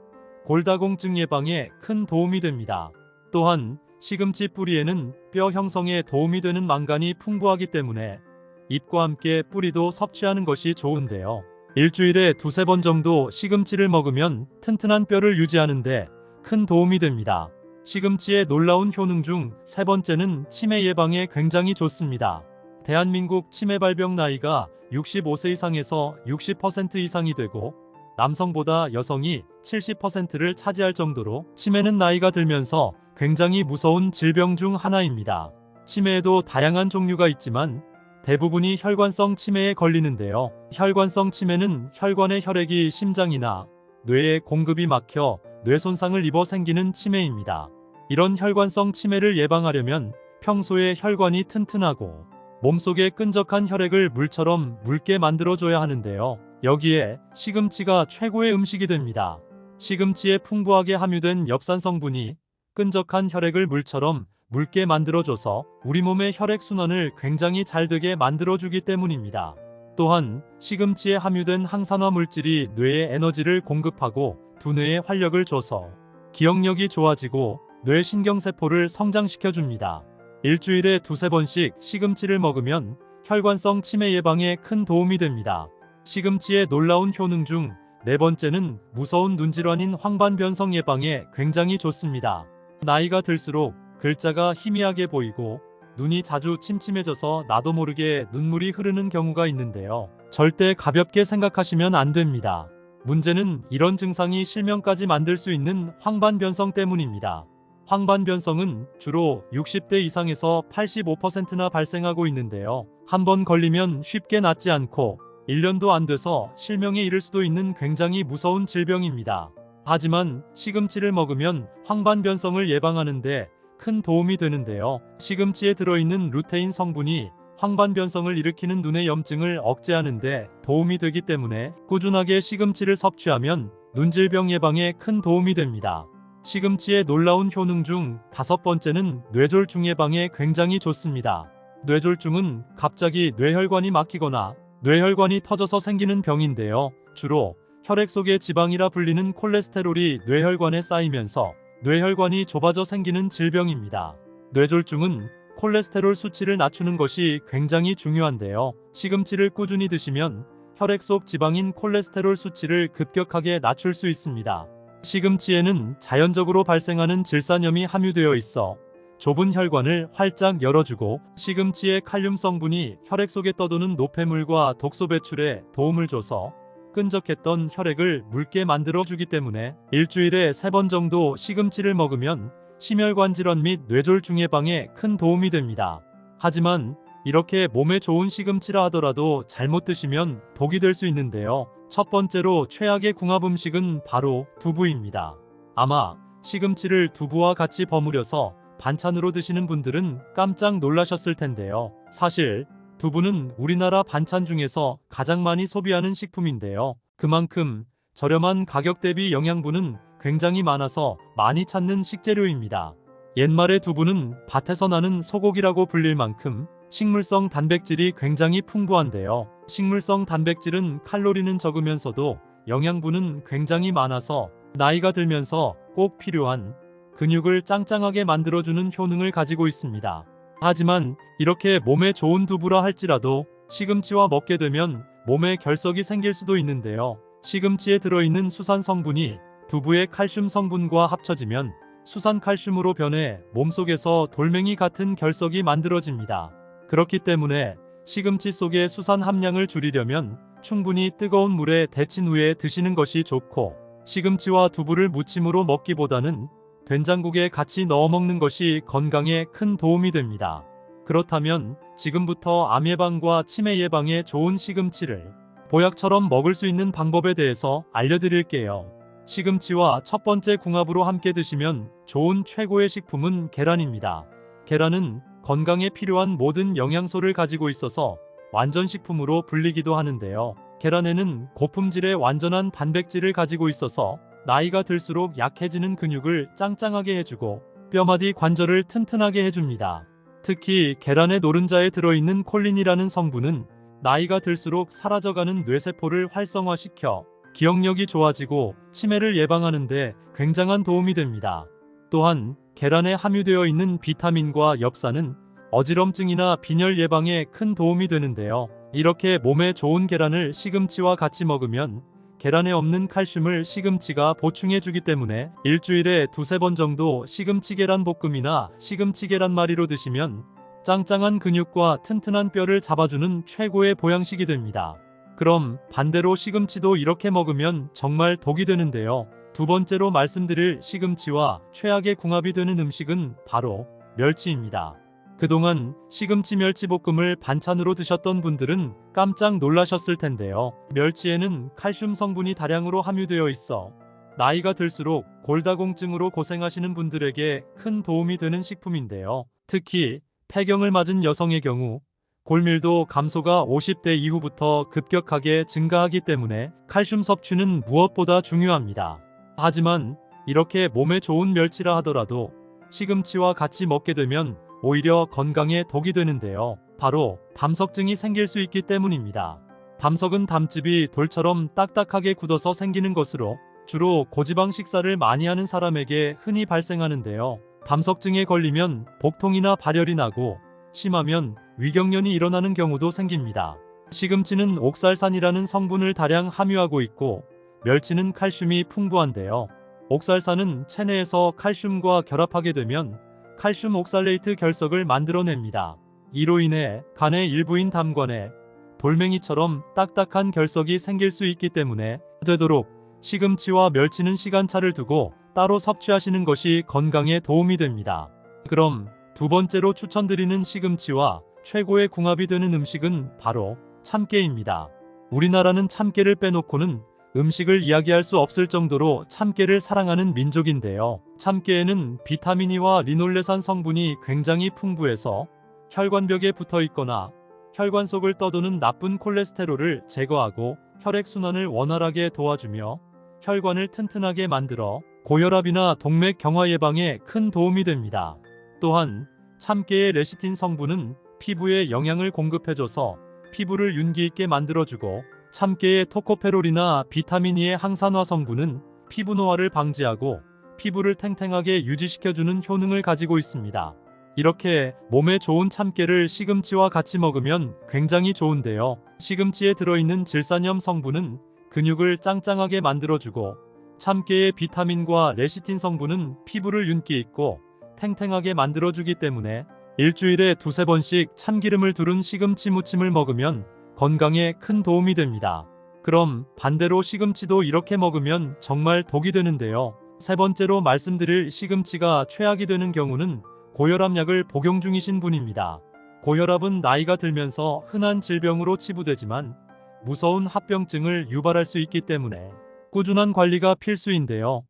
골다공증 예방에 큰 도움이 됩니다. 또한 시금치 뿌리에는 뼈 형성에 도움이 되는 망간이 풍부하기 때문에 잎과 함께 뿌리도 섭취하는 것이 좋은데요. 일주일에 2~3번 정도 시금치를 먹으면 튼튼한 뼈를 유지하는데 큰 도움이 됩니다. 시금치의 놀라운 효능 중 세 번째는 치매 예방에 굉장히 좋습니다. 대한민국 치매 발병 나이가 65세 이상에서 60% 이상이 되고 남성보다 여성이 70%를 차지할 정도로 치매는 나이가 들면서 굉장히 무서운 질병 중 하나입니다. 치매에도 다양한 종류가 있지만 대부분이 혈관성 치매에 걸리는데요. 혈관성 치매는 혈관의 혈액이 심장이나 뇌에 공급이 막혀 뇌 손상을 입어 생기는 치매입니다. 이런 혈관성 치매를 예방하려면 평소에 혈관이 튼튼하고 몸속에 끈적한 혈액을 물처럼 묽게 만들어줘야 하는데요. 여기에 시금치가 최고의 음식이 됩니다. 시금치에 풍부하게 함유된 엽산 성분이 끈적한 혈액을 물처럼 묽게 만들어줘서 우리 몸의 혈액순환을 굉장히 잘 되게 만들어주기 때문입니다. 또한 시금치에 함유된 항산화 물질이 뇌에 에너지를 공급하고 두뇌에 활력을 줘서 기억력이 좋아지고 뇌 신경세포를 성장시켜줍니다. 일주일에 2~3번씩 시금치를 먹으면 혈관성 치매 예방에 큰 도움이 됩니다. 시금치의 놀라운 효능 중 네 번째는 무서운 눈질환인 황반변성 예방에 굉장히 좋습니다. 나이가 들수록 글자가 희미하게 보이고 눈이 자주 침침해져서 나도 모르게 눈물이 흐르는 경우가 있는데요. 절대 가볍게 생각하시면 안 됩니다. 문제는 이런 증상이 실명까지 만들 수 있는 황반변성 때문입니다. 황반변성은 주로 60대 이상에서 85%나 발생하고 있는데요. 한번 걸리면 쉽게 낫지 않고 1년도 안 돼서 실명에 이를 수도 있는 굉장히 무서운 질병입니다. 하지만 시금치를 먹으면 황반변성을 예방하는데 큰 도움이 되는데요. 시금치에 들어있는 루테인 성분이 황반변성을 일으키는 눈의 염증을 억제하는데 도움이 되기 때문에 꾸준하게 시금치를 섭취하면 눈질병 예방에 큰 도움이 됩니다. 시금치의 놀라운 효능 중 다섯 번째는 뇌졸중 예방에 굉장히 좋습니다. 뇌졸중은 갑자기 뇌혈관이 막히거나 뇌혈관이 터져서 생기는 병인데요. 주로 혈액 속의 지방이라 불리는 콜레스테롤이 뇌혈관에 쌓이면서 뇌혈관이 좁아져 생기는 질병입니다. 뇌졸중은 콜레스테롤 수치를 낮추는 것이 굉장히 중요한데요. 시금치를 꾸준히 드시면 혈액 속 지방인 콜레스테롤 수치를 급격하게 낮출 수 있습니다. 시금치에는 자연적으로 발생하는 질산염이 함유되어 있어 좁은 혈관을 활짝 열어주고 시금치의 칼륨 성분이 혈액 속에 떠도는 노폐물과 독소 배출에 도움을 줘서 끈적했던 혈액을 묽게 만들어주기 때문에 일주일에 3번 정도 시금치를 먹으면 심혈관 질환 및 뇌졸중 예방에 큰 도움이 됩니다. 하지만 이렇게 몸에 좋은 시금치라 하더라도 잘못 드시면 독이 될 수 있는데요. 첫 번째로 최악의 궁합 음식은 바로 두부입니다. 아마 시금치를 두부와 같이 버무려서 반찬으로 드시는 분들은 깜짝 놀라셨을 텐데요. 사실 두부는 우리나라 반찬 중에서 가장 많이 소비하는 식품인데요. 그만큼 저렴한 가격 대비 영양분은 굉장히 많아서 많이 찾는 식재료입니다. 옛말의 두부는 밭에서 나는 소고기라고 불릴 만큼 식물성 단백질이 굉장히 풍부한데요. 식물성 단백질은 칼로리는 적으면서도 영양분은 굉장히 많아서 나이가 들면서 꼭 필요한 근육을 짱짱하게 만들어주는 효능을 가지고 있습니다. 하지만 이렇게 몸에 좋은 두부라 할지라도 시금치와 먹게 되면 몸에 결석이 생길 수도 있는데요. 시금치에 들어있는 수산 성분이 두부의 칼슘 성분과 합쳐지면 수산칼슘으로 변해 몸속에서 돌멩이 같은 결석이 만들어집니다. 그렇기 때문에 시금치 속의 수산 함량을 줄이려면 충분히 뜨거운 물에 데친 후에 드시는 것이 좋고, 시금치와 두부를 무침으로 먹기보다는 된장국에 같이 넣어 먹는 것이 건강에 큰 도움이 됩니다. 그렇다면 지금부터 암 예방과 치매 예방에 좋은 시금치를 보약처럼 먹을 수 있는 방법에 대해서 알려드릴게요. 시금치와 첫 번째 궁합으로 함께 드시면 좋은 최고의 식품은 계란입니다. 계란은 건강에 필요한 모든 영양소를 가지고 있어서 완전식품으로 불리기도 하는데요. 계란에는 고품질의 완전한 단백질을 가지고 있어서 나이가 들수록 약해지는 근육을 짱짱하게 해주고 뼈마디 관절을 튼튼하게 해줍니다. 특히 계란의 노른자에 들어있는 콜린이라는 성분은 나이가 들수록 사라져가는 뇌세포를 활성화시켜 기억력이 좋아지고 치매를 예방하는 데 굉장한 도움이 됩니다. 또한 계란에 함유되어 있는 비타민과 엽산은 어지럼증이나 빈혈 예방에 큰 도움이 되는데요. 이렇게 몸에 좋은 계란을 시금치와 같이 먹으면 계란에 없는 칼슘을 시금치가 보충해주기 때문에 일주일에 두세 번 정도 시금치 계란 볶음이나 시금치 계란말이로 드시면 짱짱한 근육과 튼튼한 뼈를 잡아주는 최고의 보양식이 됩니다. 그럼 반대로 시금치도 이렇게 먹으면 정말 독이 되는데요. 두 번째로 말씀드릴 시금치와 최악의 궁합이 되는 음식은 바로 멸치입니다. 그동안 시금치 멸치볶음을 반찬으로 드셨던 분들은 깜짝 놀라셨을 텐데요. 멸치에는 칼슘 성분이 다량으로 함유되어 있어 나이가 들수록 골다공증으로 고생하시는 분들에게 큰 도움이 되는 식품인데요. 특히 폐경을 맞은 여성의 경우 골밀도 감소가 50대 이후부터 급격하게 증가하기 때문에 칼슘 섭취는 무엇보다 중요합니다. 하지만 이렇게 몸에 좋은 멸치라 하더라도 시금치와 같이 먹게 되면 오히려 건강에 독이 되는데요. 바로 담석증이 생길 수 있기 때문입니다. 담석은 담즙이 돌처럼 딱딱하게 굳어서 생기는 것으로 주로 고지방 식사를 많이 하는 사람에게 흔히 발생하는데요. 담석증에 걸리면 복통이나 발열이 나고 심하면 위경련이 일어나는 경우도 생깁니다. 시금치는 옥살산이라는 성분을 다량 함유하고 있고 멸치는 칼슘이 풍부한데요. 옥살산은 체내에서 칼슘과 결합하게 되면 칼슘 옥살레이트 결석을 만들어냅니다. 이로 인해 간의 일부인 담관에 돌멩이처럼 딱딱한 결석이 생길 수 있기 때문에 되도록 시금치와 멸치는 시간차를 두고 따로 섭취하시는 것이 건강에 도움이 됩니다. 그럼 두 번째로 추천드리는 시금치와 최고의 궁합이 되는 음식은 바로 참깨입니다. 우리나라는 참깨를 빼놓고는 음식을 이야기할 수 없을 정도로 참깨를 사랑하는 민족인데요. 참깨에는 비타민 E와 리놀레산 성분이 굉장히 풍부해서 혈관벽에 붙어 있거나 혈관 속을 떠도는 나쁜 콜레스테롤을 제거하고 혈액순환을 원활하게 도와주며 혈관을 튼튼하게 만들어 고혈압이나 동맥 경화 예방에 큰 도움이 됩니다. 또한 참깨의 레시틴 성분은 피부에 영양을 공급해줘서 피부를 윤기 있게 만들어주고 참깨의 토코페롤이나 비타민 E의 항산화 성분은 피부 노화를 방지하고 피부를 탱탱하게 유지시켜주는 효능을 가지고 있습니다. 이렇게 몸에 좋은 참깨를 시금치와 같이 먹으면 굉장히 좋은데요. 시금치에 들어있는 질산염 성분은 근육을 짱짱하게 만들어주고 참깨의 비타민과 레시틴 성분은 피부를 윤기 있고 탱탱하게 만들어주기 때문에 일주일에 두세 번씩 참기름을 두른 시금치 무침을 먹으면 건강에 큰 도움이 됩니다. 그럼 반대로 시금치도 이렇게 먹으면 정말 독이 되는데요. 세 번째로 말씀드릴 시금치가 최악이 되는 경우는 고혈압약을 복용 중이신 분입니다. 고혈압은 나이가 들면서 흔한 질병으로 치부되지만 무서운 합병증을 유발할 수 있기 때문에 꾸준한 관리가 필수인데요.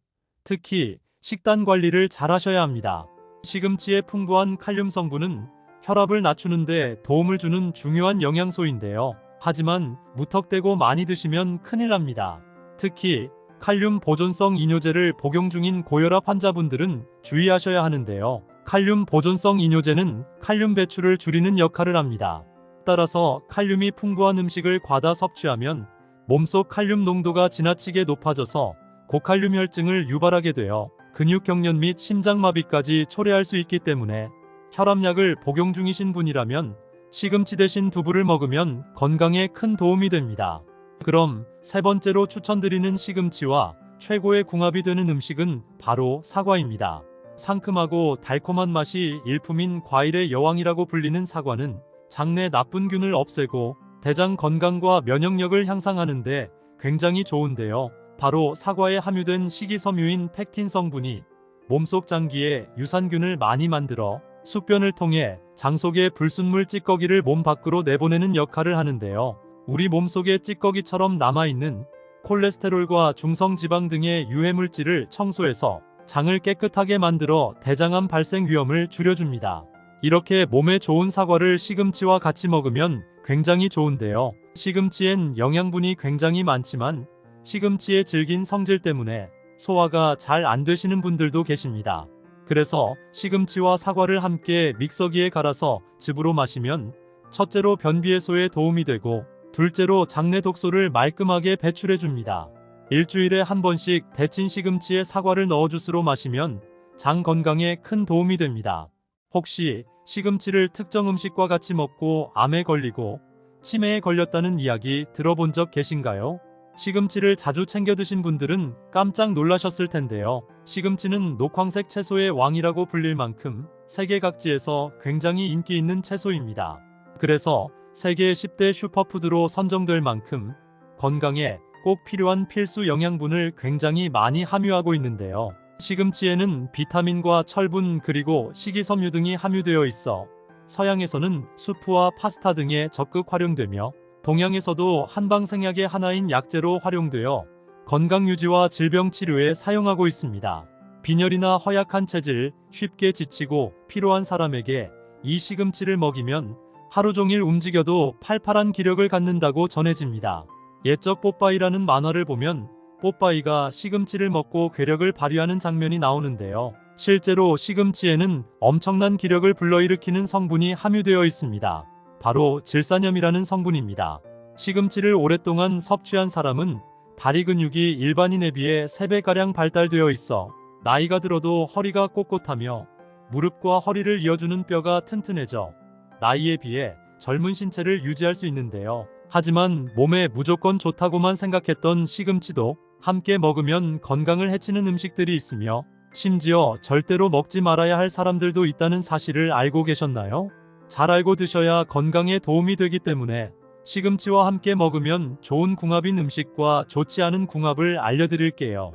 특히 식단 관리를 잘 하셔야 합니다. 시금치의 풍부한 칼륨 성분은 혈압을 낮추는 데 도움을 주는 중요한 영양소인데요. 하지만 무턱대고 많이 드시면 큰일 납니다. 특히 칼륨 보존성 이뇨제를 복용 중인 고혈압 환자분들은 주의하셔야 하는데요. 칼륨 보존성 이뇨제는 칼륨 배출을 줄이는 역할을 합니다. 따라서 칼륨이 풍부한 음식을 과다 섭취하면 몸속 칼륨 농도가 지나치게 높아져서 고칼륨 혈증을 유발하게 되어 근육경련 및 심장마비까지 초래할 수 있기 때문에 혈압약을 복용 중이신 분이라면 시금치 대신 두부를 먹으면 건강에 큰 도움이 됩니다. 그럼 세 번째로 추천드리는 시금치와 최고의 궁합이 되는 음식은 바로 사과입니다. 상큼하고 달콤한 맛이 일품인 과일의 여왕이라고 불리는 사과는 장내 나쁜 균을 없애고 대장 건강과 면역력을 향상하는 데 굉장히 좋은데요. 바로 사과에 함유된 식이섬유인 팩틴 성분이 몸속 장기에 유산균을 많이 만들어 숙변을 통해 장 속의 불순물 찌꺼기를 몸 밖으로 내보내는 역할을 하는데요. 우리 몸속에 찌꺼기처럼 남아있는 콜레스테롤과 중성지방 등의 유해물질을 청소해서 장을 깨끗하게 만들어 대장암 발생 위험을 줄여줍니다. 이렇게 몸에 좋은 사과를 시금치와 같이 먹으면 굉장히 좋은데요. 시금치엔 영양분이 굉장히 많지만 시금치의 질긴 성질 때문에 소화가 잘 안 되시는 분들도 계십니다. 그래서 시금치와 사과를 함께 믹서기에 갈아서 즙으로 마시면 첫째로 변비 해소에 도움이 되고 둘째로 장내 독소를 말끔하게 배출해줍니다. 일주일에 한 번씩 데친 시금치에 사과를 넣어 주스로 마시면 장 건강에 큰 도움이 됩니다. 혹시 시금치를 특정 음식과 같이 먹고 암에 걸리고 치매에 걸렸다는 이야기 들어본 적 계신가요? 시금치를 자주 챙겨 드신 분들은 깜짝 놀라셨을 텐데요. 시금치는 녹황색 채소의 왕이라고 불릴 만큼 세계 각지에서 굉장히 인기 있는 채소입니다. 그래서 세계 10대 슈퍼푸드로 선정될 만큼 건강에 꼭 필요한 필수 영양분을 굉장히 많이 함유하고 있는데요. 시금치에는 비타민과 철분 그리고 식이섬유 등이 함유되어 있어 서양에서는 수프와 파스타 등에 적극 활용되며 동양에서도 한방생약의 하나인 약재로 활용되어 건강유지와 질병치료에 사용하고 있습니다. 빈혈이나 허약한 체질, 쉽게 지치고 피로한 사람에게 이 시금치를 먹이면 하루 종일 움직여도 팔팔한 기력을 갖는다고 전해집니다. 옛적 뽀빠이라는 만화를 보면 뽀빠이가 시금치를 먹고 괴력을 발휘하는 장면이 나오는데요. 실제로 시금치에는 엄청난 기력을 불러일으키는 성분이 함유되어 있습니다. 바로 질산염이라는 성분입니다. 시금치를 오랫동안 섭취한 사람은 다리 근육이 일반인에 비해 3배가량 발달되어 있어 나이가 들어도 허리가 꼿꼿하며 무릎과 허리를 이어주는 뼈가 튼튼해져 나이에 비해 젊은 신체를 유지할 수 있는데요. 하지만 몸에 무조건 좋다고만 생각했던 시금치도 함께 먹으면 건강을 해치는 음식들이 있으며 심지어 절대로 먹지 말아야 할 사람들도 있다는 사실을 알고 계셨나요? 잘 알고 드셔야 건강에 도움이 되기 때문에 시금치와 함께 먹으면 좋은 궁합인 음식과 좋지 않은 궁합을 알려드릴게요.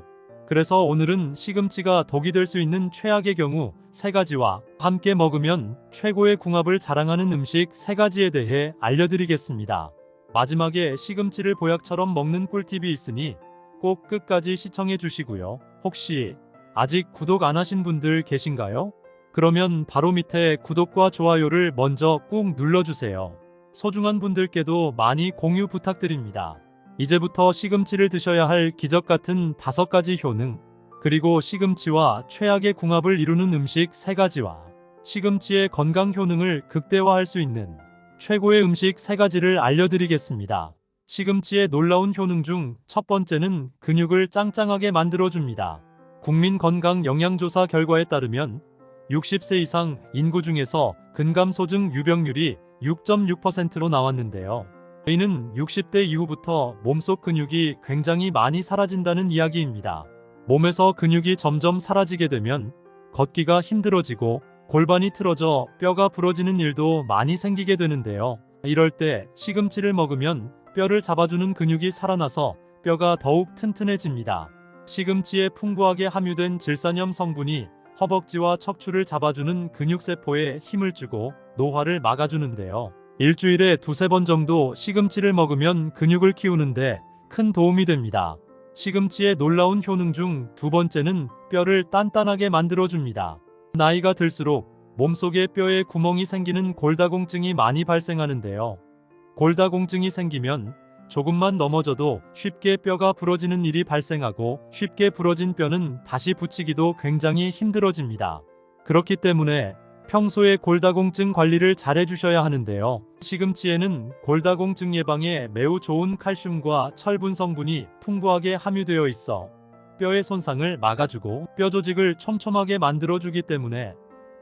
그래서 오늘은 시금치가 독이 될 수 있는 최악의 경우 3가지와 함께 먹으면 최고의 궁합을 자랑하는 음식 3가지에 대해 알려드리겠습니다. 마지막에 시금치를 보약처럼 먹는 꿀팁이 있으니 꼭 끝까지 시청해 주시고요. 혹시 아직 구독 안 하신 분들 계신가요? 그러면 바로 밑에 구독과 좋아요를 먼저 꾹 눌러주세요. 소중한 분들께도 많이 공유 부탁드립니다. 이제부터 시금치를 드셔야 할 기적같은 5가지 효능, 그리고 시금치와 최악의 궁합을 이루는 음식 3가지와 시금치의 건강 효능을 극대화할 수 있는 최고의 음식 3가지를 알려드리겠습니다. 시금치의 놀라운 효능 중 첫 번째는 근육을 짱짱하게 만들어줍니다. 국민건강영양조사 결과에 따르면 60세 이상 인구 중에서 근감소증 유병률이 6.6%로 나왔는데요. 이는 60대 이후부터 몸속 근육이 굉장히 많이 사라진다는 이야기입니다. 몸에서 근육이 점점 사라지게 되면 걷기가 힘들어지고 골반이 틀어져 뼈가 부러지는 일도 많이 생기게 되는데요. 이럴 때 시금치를 먹으면 뼈를 잡아주는 근육이 살아나서 뼈가 더욱 튼튼해집니다. 시금치에 풍부하게 함유된 질산염 성분이 허벅지와 척추를 잡아주는 근육세포에 힘을 주고 노화를 막아주는데요. 일주일에 2~3번 정도 시금치를 먹으면 근육을 키우는데 큰 도움이 됩니다. 시금치의 놀라운 효능 중 2번째는 뼈를 단단하게 만들어줍니다. 나이가 들수록 몸속에 뼈에 구멍이 생기는 골다공증이 많이 발생하는데요. 골다공증이 생기면 조금만 넘어져도 쉽게 뼈가 부러지는 일이 발생하고 쉽게 부러진 뼈는 다시 붙이기도 굉장히 힘들어집니다. 그렇기 때문에 평소에 골다공증 관리를 잘 해주셔야 하는데요. 시금치에는 골다공증 예방에 매우 좋은 칼슘과 철분 성분이 풍부하게 함유되어 있어 뼈의 손상을 막아주고 뼈 조직을 촘촘하게 만들어주기 때문에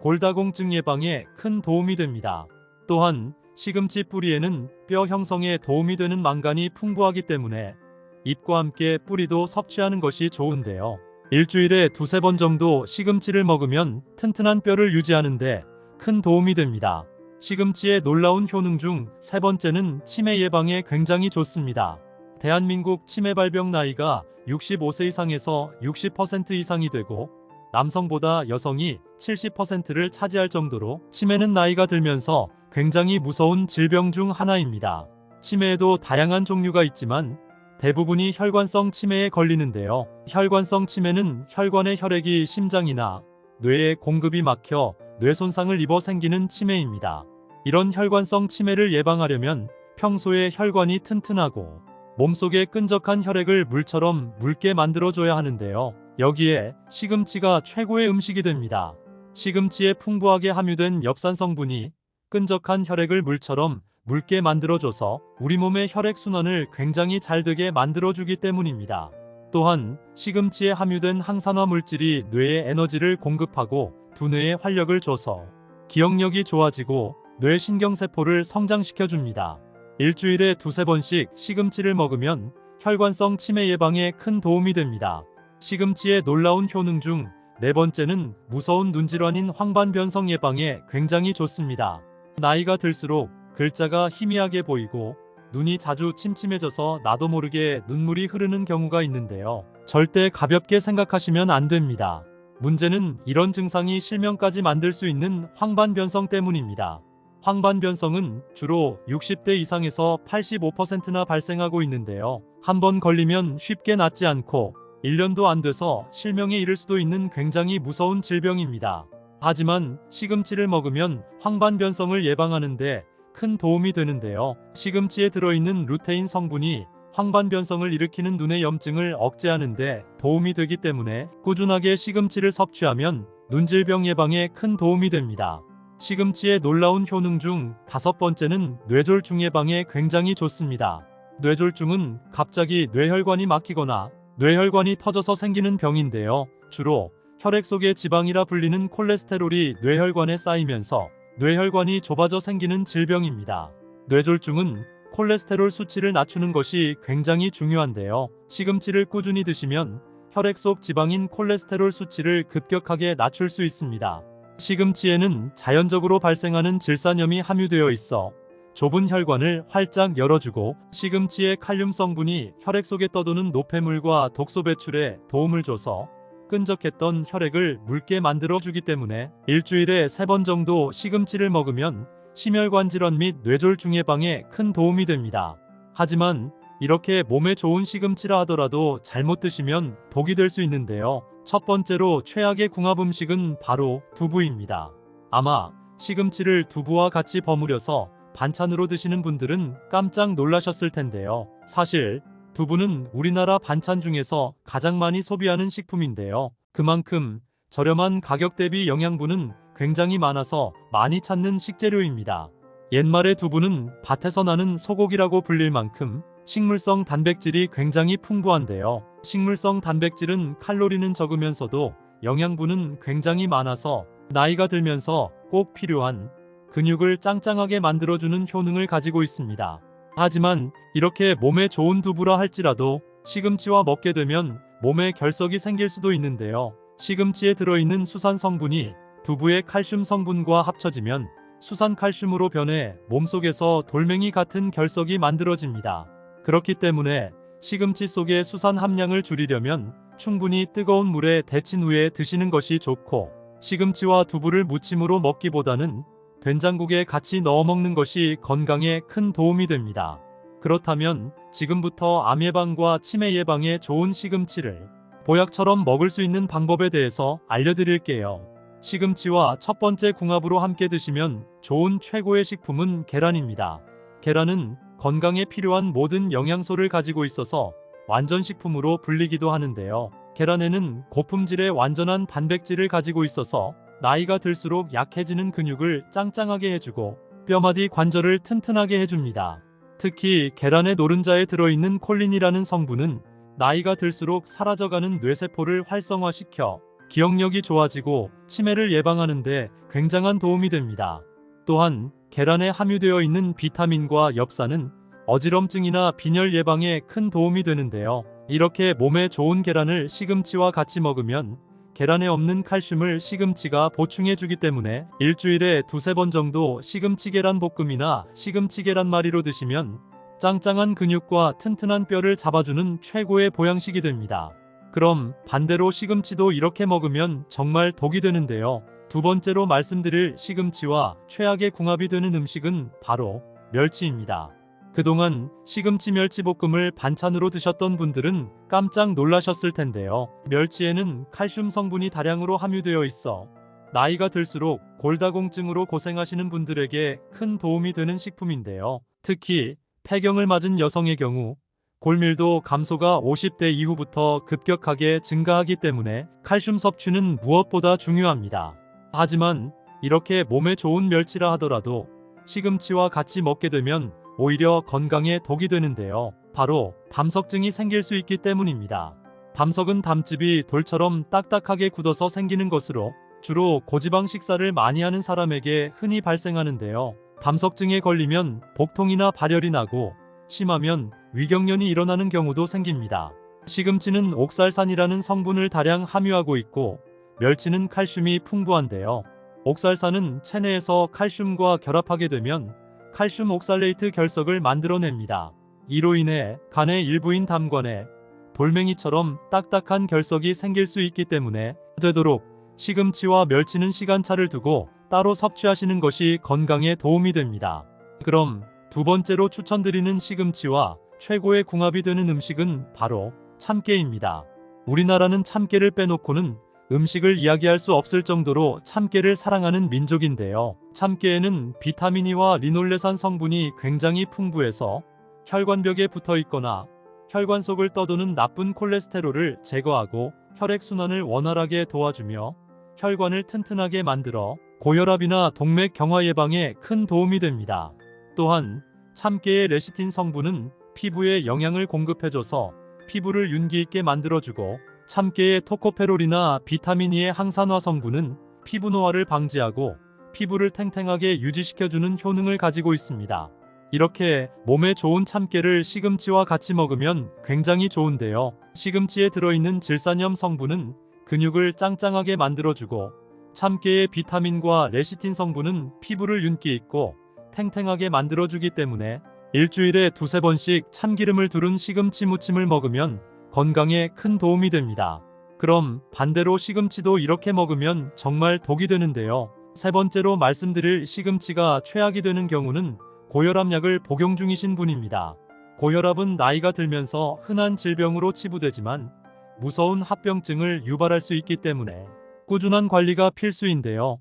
골다공증 예방에 큰 도움이 됩니다. 또한 시금치 뿌리에는 뼈 형성에 도움이 되는 망간이 풍부하기 때문에 잎과 함께 뿌리도 섭취하는 것이 좋은데요. 일주일에 두세 번 정도 시금치를 먹으면 튼튼한 뼈를 유지하는데 큰 도움이 됩니다. 시금치의 놀라운 효능 중 세 번째는 치매 예방에 굉장히 좋습니다. 대한민국 치매 발병 나이가 65세 이상에서 60% 이상이 되고 남성보다 여성이 70%를 차지할 정도로 치매는 나이가 들면서 굉장히 무서운 질병 중 하나입니다. 치매에도 다양한 종류가 있지만 대부분이 혈관성 치매에 걸리는데요. 혈관성 치매는 혈관의 혈액이 심장이나 뇌에 공급이 막혀 뇌 손상을 입어 생기는 치매입니다. 이런 혈관성 치매를 예방하려면 평소에 혈관이 튼튼하고 몸속에 끈적한 혈액을 물처럼 묽게 만들어줘야 하는데요. 여기에 시금치가 최고의 음식이 됩니다. 시금치에 풍부하게 함유된 엽산 성분이 끈적한 혈액을 물처럼 묽게 만들어줘서 우리 몸의 혈액순환을 굉장히 잘 되게 만들어주기 때문입니다. 또한 시금치에 함유된 항산화 물질이 뇌에 에너지를 공급하고 두뇌에 활력을 줘서 기억력이 좋아지고 뇌 신경세포를 성장시켜줍니다. 일주일에 두세 번씩 시금치를 먹으면 혈관성 치매 예방에 큰 도움이 됩니다. 시금치의 놀라운 효능 중 네 번째는 무서운 눈질환인 황반변성 예방에 굉장히 좋습니다. 나이가 들수록 글자가 희미하게 보이고 눈이 자주 침침해져서 나도 모르게 눈물이 흐르는 경우가 있는데요. 절대 가볍게 생각하시면 안 됩니다. 문제는 이런 증상이 실명까지 만들 수 있는 황반변성 때문입니다. 황반변성은 주로 60대 이상에서 85%나 발생하고 있는데요. 한번 걸리면 쉽게 낫지 않고 1년도 안 돼서 실명에 이를 수도 있는 굉장히 무서운 질병입니다. 하지만 시금치를 먹으면 황반변성을 예방하는데 큰 도움이 되는데요. 시금치에 들어있는 루테인 성분이 황반변성을 일으키는 눈의 염증을 억제하는 데 도움이 되기 때문에 꾸준하게 시금치를 섭취하면 눈질병 예방에 큰 도움이 됩니다. 시금치의 놀라운 효능 중 다섯 번째는 뇌졸중 예방에 굉장히 좋습니다. 뇌졸중은 갑자기 뇌혈관이 막히거나 뇌혈관이 터져서 생기는 병인데요. 주로 혈액 속의 지방이라 불리는 콜레스테롤이 뇌혈관에 쌓이면서 뇌혈관이 좁아져 생기는 질병입니다. 뇌졸중은 콜레스테롤 수치를 낮추는 것이 굉장히 중요한데요. 시금치를 꾸준히 드시면 혈액 속 지방인 콜레스테롤 수치를 급격하게 낮출 수 있습니다. 시금치에는 자연적으로 발생하는 질산염이 함유되어 있어 좁은 혈관을 활짝 열어주고 시금치의 칼륨 성분이 혈액 속에 떠도는 노폐물과 독소 배출에 도움을 줘서 끈적했던 혈액을 묽게 만들어주기 때문에 일주일에 3번 정도 시금치를 먹으면 심혈관 질환 및 뇌졸중 예방에 큰 도움이 됩니다. 하지만 이렇게 몸에 좋은 시금치라 하더라도 잘못 드시면 독이 될 수 있는데요. 첫 번째로 최악의 궁합 음식은 바로 두부입니다. 아마 시금치를 두부와 같이 버무려서 반찬으로 드시는 분들은 깜짝 놀라셨을 텐데요. 사실 두부는 우리나라 반찬 중에서 가장 많이 소비하는 식품인데요. 그만큼 저렴한 가격 대비 영양분은 굉장히 많아서 많이 찾는 식재료입니다. 옛말에 두부는 밭에서 나는 소고기라고 불릴 만큼 식물성 단백질이 굉장히 풍부한데요. 식물성 단백질은 칼로리는 적으면서도 영양분은 굉장히 많아서 나이가 들면서 꼭 필요한 근육을 짱짱하게 만들어주는 효능을 가지고 있습니다. 하지만 이렇게 몸에 좋은 두부라 할지라도 시금치와 먹게 되면 몸에 결석이 생길 수도 있는데요. 시금치에 들어있는 수산 성분이 두부의 칼슘 성분과 합쳐지면 수산칼슘으로 변해 몸속에서 돌멩이 같은 결석이 만들어집니다. 그렇기 때문에 시금치 속의 수산 함량을 줄이려면 충분히 뜨거운 물에 데친 후에 드시는 것이 좋고 시금치와 두부를 무침으로 먹기보다는 된장국에 같이 넣어 먹는 것이 건강에 큰 도움이 됩니다. 그렇다면 지금부터 암 예방과 치매 예방에 좋은 시금치를 보약처럼 먹을 수 있는 방법에 대해서 알려드릴게요. 시금치와 첫 번째 궁합으로 함께 드시면 좋은 최고의 식품은 계란입니다. 계란은 건강에 필요한 모든 영양소를 가지고 있어서 완전식품으로 불리기도 하는데요. 계란에는 고품질의 완전한 단백질을 가지고 있어서 나이가 들수록 약해지는 근육을 짱짱하게 해주고 뼈마디 관절을 튼튼하게 해줍니다. 특히 계란의 노른자에 들어있는 콜린이라는 성분은 나이가 들수록 사라져가는 뇌세포를 활성화시켜 기억력이 좋아지고 치매를 예방하는 데 굉장한 도움이 됩니다. 또한 계란에 함유되어 있는 비타민과 엽산은 어지럼증이나 빈혈 예방에 큰 도움이 되는데요. 이렇게 몸에 좋은 계란을 시금치와 같이 먹으면 계란에 없는 칼슘을 시금치가 보충해주기 때문에 일주일에 두세 번 정도 시금치 계란 볶음이나 시금치 계란말이로 드시면 짱짱한 근육과 튼튼한 뼈를 잡아주는 최고의 보양식이 됩니다. 그럼 반대로 시금치도 이렇게 먹으면 정말 독이 되는데요. 두 번째로 말씀드릴 시금치와 최악의 궁합이 되는 음식은 바로 멸치입니다. 그동안 시금치 멸치볶음을 반찬으로 드셨던 분들은 깜짝 놀라셨을 텐데요. 멸치에는 칼슘 성분이 다량으로 함유되어 있어 나이가 들수록 골다공증으로 고생하시는 분들에게 큰 도움이 되는 식품인데요. 특히 폐경을 맞은 여성의 경우 골밀도 감소가 50대 이후부터 급격하게 증가하기 때문에 칼슘 섭취는 무엇보다 중요합니다. 하지만 이렇게 몸에 좋은 멸치라 하더라도 시금치와 같이 먹게 되면 오히려 건강에 독이 되는데요. 바로 담석증이 생길 수 있기 때문입니다. 담석은 담즙이 돌처럼 딱딱하게 굳어서 생기는 것으로 주로 고지방 식사를 많이 하는 사람에게 흔히 발생하는데요. 담석증에 걸리면 복통이나 발열이 나고 심하면 위경련이 일어나는 경우도 생깁니다. 시금치는 옥살산이라는 성분을 다량 함유하고 있고 멸치는 칼슘이 풍부한데요. 옥살산은 체내에서 칼슘과 결합하게 되면 칼슘 옥살레이트 결석을 만들어냅니다. 이로 인해 간의 일부인 담관에 돌멩이처럼 딱딱한 결석이 생길 수 있기 때문에 되도록 시금치와 멸치는 시간차를 두고 따로 섭취하시는 것이 건강에 도움이 됩니다. 그럼 두 번째로 추천드리는 시금치와 최고의 궁합이 되는 음식은 바로 참깨입니다. 우리나라는 참깨를 빼놓고는 음식을 이야기할 수 없을 정도로 참깨를 사랑하는 민족인데요. 참깨에는 비타민E와 리놀레산 성분이 굉장히 풍부해서 혈관벽에 붙어 있거나 혈관 속을 떠도는 나쁜 콜레스테롤을 제거하고 혈액순환을 원활하게 도와주며 혈관을 튼튼하게 만들어 고혈압이나 동맥 경화 예방에 큰 도움이 됩니다. 또한 참깨의 레시틴 성분은 피부에 영양을 공급해줘서 피부를 윤기 있게 만들어주고 참깨의 토코페롤이나 비타민E의 항산화 성분은 피부 노화를 방지하고 피부를 탱탱하게 유지시켜주는 효능을 가지고 있습니다. 이렇게 몸에 좋은 참깨를 시금치와 같이 먹으면 굉장히 좋은데요. 시금치에 들어있는 질산염 성분은 근육을 짱짱하게 만들어주고 참깨의 비타민과 레시틴 성분은 피부를 윤기 있고 탱탱하게 만들어주기 때문에 일주일에 두세 번씩 참기름을 두른 시금치 무침을 먹으면 건강에 큰 도움이 됩니다. 그럼 반대로 시금치도 이렇게 먹으면 정말 독이 되는데요. 세 번째로 말씀드릴 시금치가 최악이 되는 경우는 고혈압약을 복용 중이신 분입니다. 고혈압은 나이가 들면서 흔한 질병으로 치부되지만 무서운 합병증을 유발할 수 있기 때문에 꾸준한 관리가 필수인데요.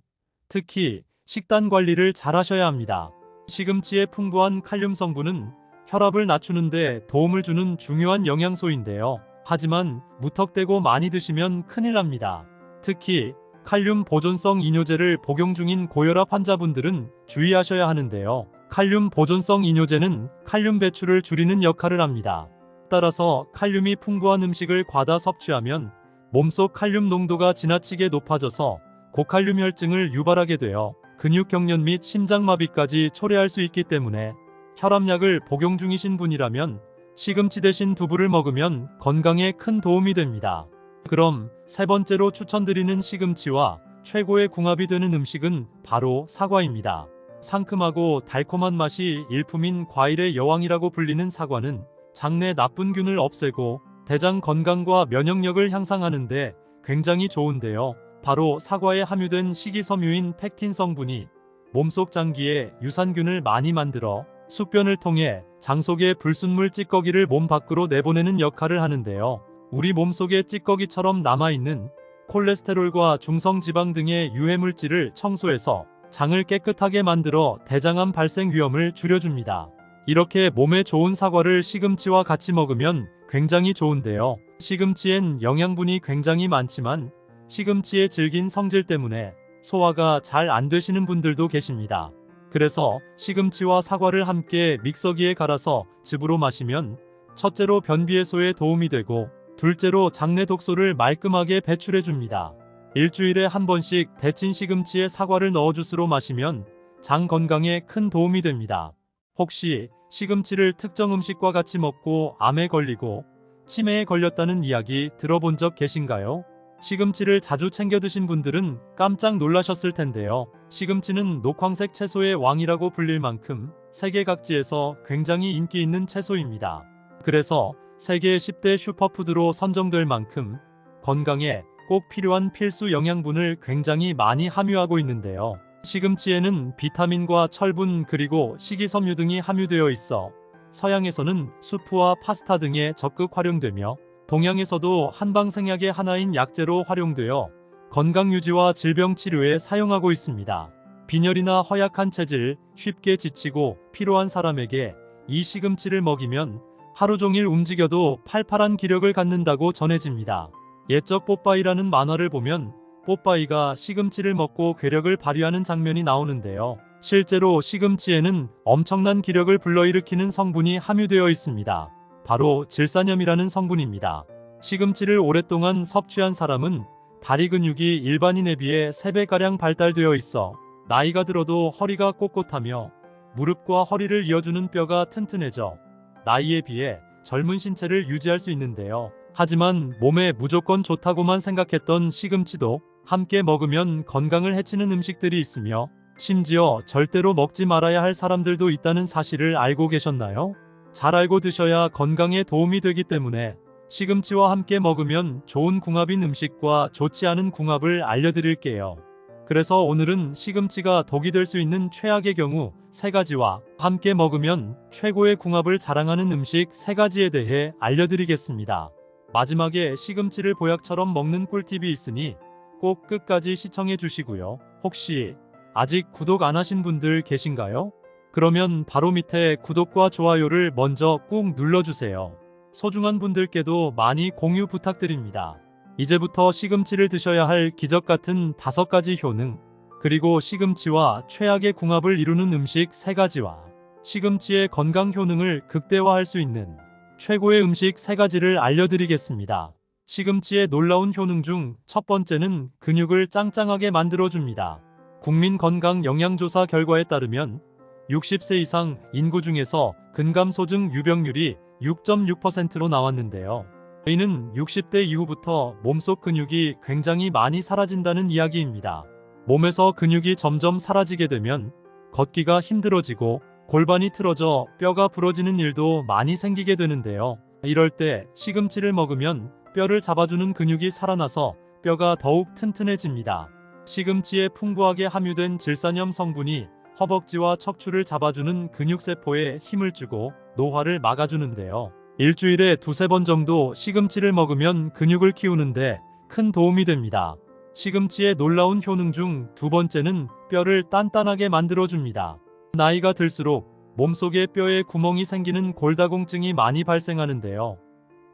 특히 식단 관리를 잘 하셔야 합니다. 시금치의 풍부한 칼륨 성분은 혈압을 낮추는 데 도움을 주는 중요한 영양소인데요. 하지만 무턱대고 많이 드시면 큰일 납니다. 특히 칼륨 보존성 이뇨제를 복용 중인 고혈압 환자분들은 주의하셔야 하는데요. 칼륨 보존성 이뇨제는 칼륨 배출을 줄이는 역할을 합니다. 따라서 칼륨이 풍부한 음식을 과다 섭취하면 몸속 칼륨 농도가 지나치게 높아져서 고칼륨 혈증을 유발하게 되어 근육경련 및 심장마비까지 초래할 수 있기 때문에 혈압약을 복용 중이신 분이라면 시금치 대신 두부를 먹으면 건강에 큰 도움이 됩니다. 그럼 세 번째로 추천드리는 시금치와 최고의 궁합이 되는 음식은 바로 사과입니다. 상큼하고 달콤한 맛이 일품인 과일의 여왕이라고 불리는 사과는 장내 나쁜 균을 없애고 대장 건강과 면역력을 향상하는 데 굉장히 좋은데요. 바로 사과에 함유된 식이섬유인 팩틴 성분이 몸속 장기에 유산균을 많이 만들어 숙변을 통해 장 속의 불순물 찌꺼기를 몸 밖으로 내보내는 역할을 하는데요. 우리 몸속에 찌꺼기처럼 남아있는 콜레스테롤과 중성지방 등의 유해물질을 청소해서 장을 깨끗하게 만들어 대장암 발생 위험을 줄여줍니다. 이렇게 몸에 좋은 사과를 시금치와 같이 먹으면 굉장히 좋은데요. 시금치엔 영양분이 굉장히 많지만 시금치의 질긴 성질 때문에 소화가 잘 안 되시는 분들도 계십니다. 그래서 시금치와 사과를 함께 믹서기에 갈아서 즙으로 마시면 첫째로 변비 해소에 도움이 되고 둘째로 장내 독소를 말끔하게 배출해 줍니다. 일주일에 한 번씩 데친 시금치에 사과를 넣어 주스로 마시면 장 건강에 큰 도움이 됩니다. 혹시 시금치를 특정 음식과 같이 먹고 암에 걸리고 치매에 걸렸다는 이야기 들어본 적 계신가요? 시금치를 자주 챙겨 드신 분들은 깜짝 놀라셨을 텐데요. 시금치는 녹황색 채소의 왕이라고 불릴 만큼 세계 각지에서 굉장히 인기 있는 채소입니다. 그래서 세계 10대 슈퍼푸드로 선정될 만큼 건강에 꼭 필요한 필수 영양분을 굉장히 많이 함유하고 있는데요. 시금치에는 비타민과 철분 그리고 식이섬유 등이 함유되어 있어 서양에서는 수프와 파스타 등에 적극 활용되며 동양에서도 한방생약의 하나인 약재로 활용되어 건강유지와 질병치료에 사용하고 있습니다. 빈혈이나 허약한 체질, 쉽게 지치고 피로한 사람에게 이 시금치를 먹이면 하루 종일 움직여도 팔팔한 기력을 갖는다고 전해집니다. 옛적 뽀빠이라는 만화를 보면 뽀빠이가 시금치를 먹고 괴력을 발휘하는 장면이 나오는데요. 실제로 시금치에는 엄청난 기력을 불러일으키는 성분이 함유되어 있습니다. 바로 질산염이라는 성분입니다. 시금치를 오랫동안 섭취한 사람은 다리 근육이 일반인에 비해 3배가량 발달되어 있어 나이가 들어도 허리가 꼿꼿하며 무릎과 허리를 이어주는 뼈가 튼튼해져 나이에 비해 젊은 신체를 유지할 수 있는데요. 하지만 몸에 무조건 좋다고만 생각했던 시금치도 함께 먹으면 건강을 해치는 음식들이 있으며 심지어 절대로 먹지 말아야 할 사람들도 있다는 사실을 알고 계셨나요? 잘 알고 드셔야 건강에 도움이 되기 때문에 시금치와 함께 먹으면 좋은 궁합인 음식과 좋지 않은 궁합을 알려드릴게요. 그래서 오늘은 시금치가 독이 될 수 있는 최악의 경우 3가지와 함께 먹으면 최고의 궁합을 자랑하는 음식 3가지에 대해 알려드리겠습니다. 마지막에 시금치를 보약처럼 먹는 꿀팁이 있으니 꼭 끝까지 시청해 주시고요. 혹시 아직 구독 안 하신 분들 계신가요? 그러면 바로 밑에 구독과 좋아요를 먼저 꾹 눌러주세요. 소중한 분들께도 많이 공유 부탁드립니다. 이제부터 시금치를 드셔야 할 기적같은 5가지 효능, 그리고 시금치와 최악의 궁합을 이루는 음식 3가지와 시금치의 건강 효능을 극대화할 수 있는 최고의 음식 3가지를 알려드리겠습니다. 시금치의 놀라운 효능 중 첫 번째는 근육을 짱짱하게 만들어줍니다. 국민건강영양조사 결과에 따르면 60세 이상 인구 중에서 근감소증 유병률이 6.6%로 나왔는데요. 이는 60대 이후부터 몸속 근육이 굉장히 많이 사라진다는 이야기입니다. 몸에서 근육이 점점 사라지게 되면 걷기가 힘들어지고 골반이 틀어져 뼈가 부러지는 일도 많이 생기게 되는데요. 이럴 때 시금치를 먹으면 뼈를 잡아주는 근육이 살아나서 뼈가 더욱 튼튼해집니다. 시금치에 풍부하게 함유된 질산염 성분이 허벅지와 척추를 잡아주는 근육세포에 힘을 주고 노화를 막아주는데요. 일주일에 2~3번 정도 시금치를 먹으면 근육을 키우는데 큰 도움이 됩니다. 시금치의 놀라운 효능 중 2번째는 뼈를 단단하게 만들어줍니다. 나이가 들수록 몸속에 뼈에 구멍이 생기는 골다공증이 많이 발생하는데요.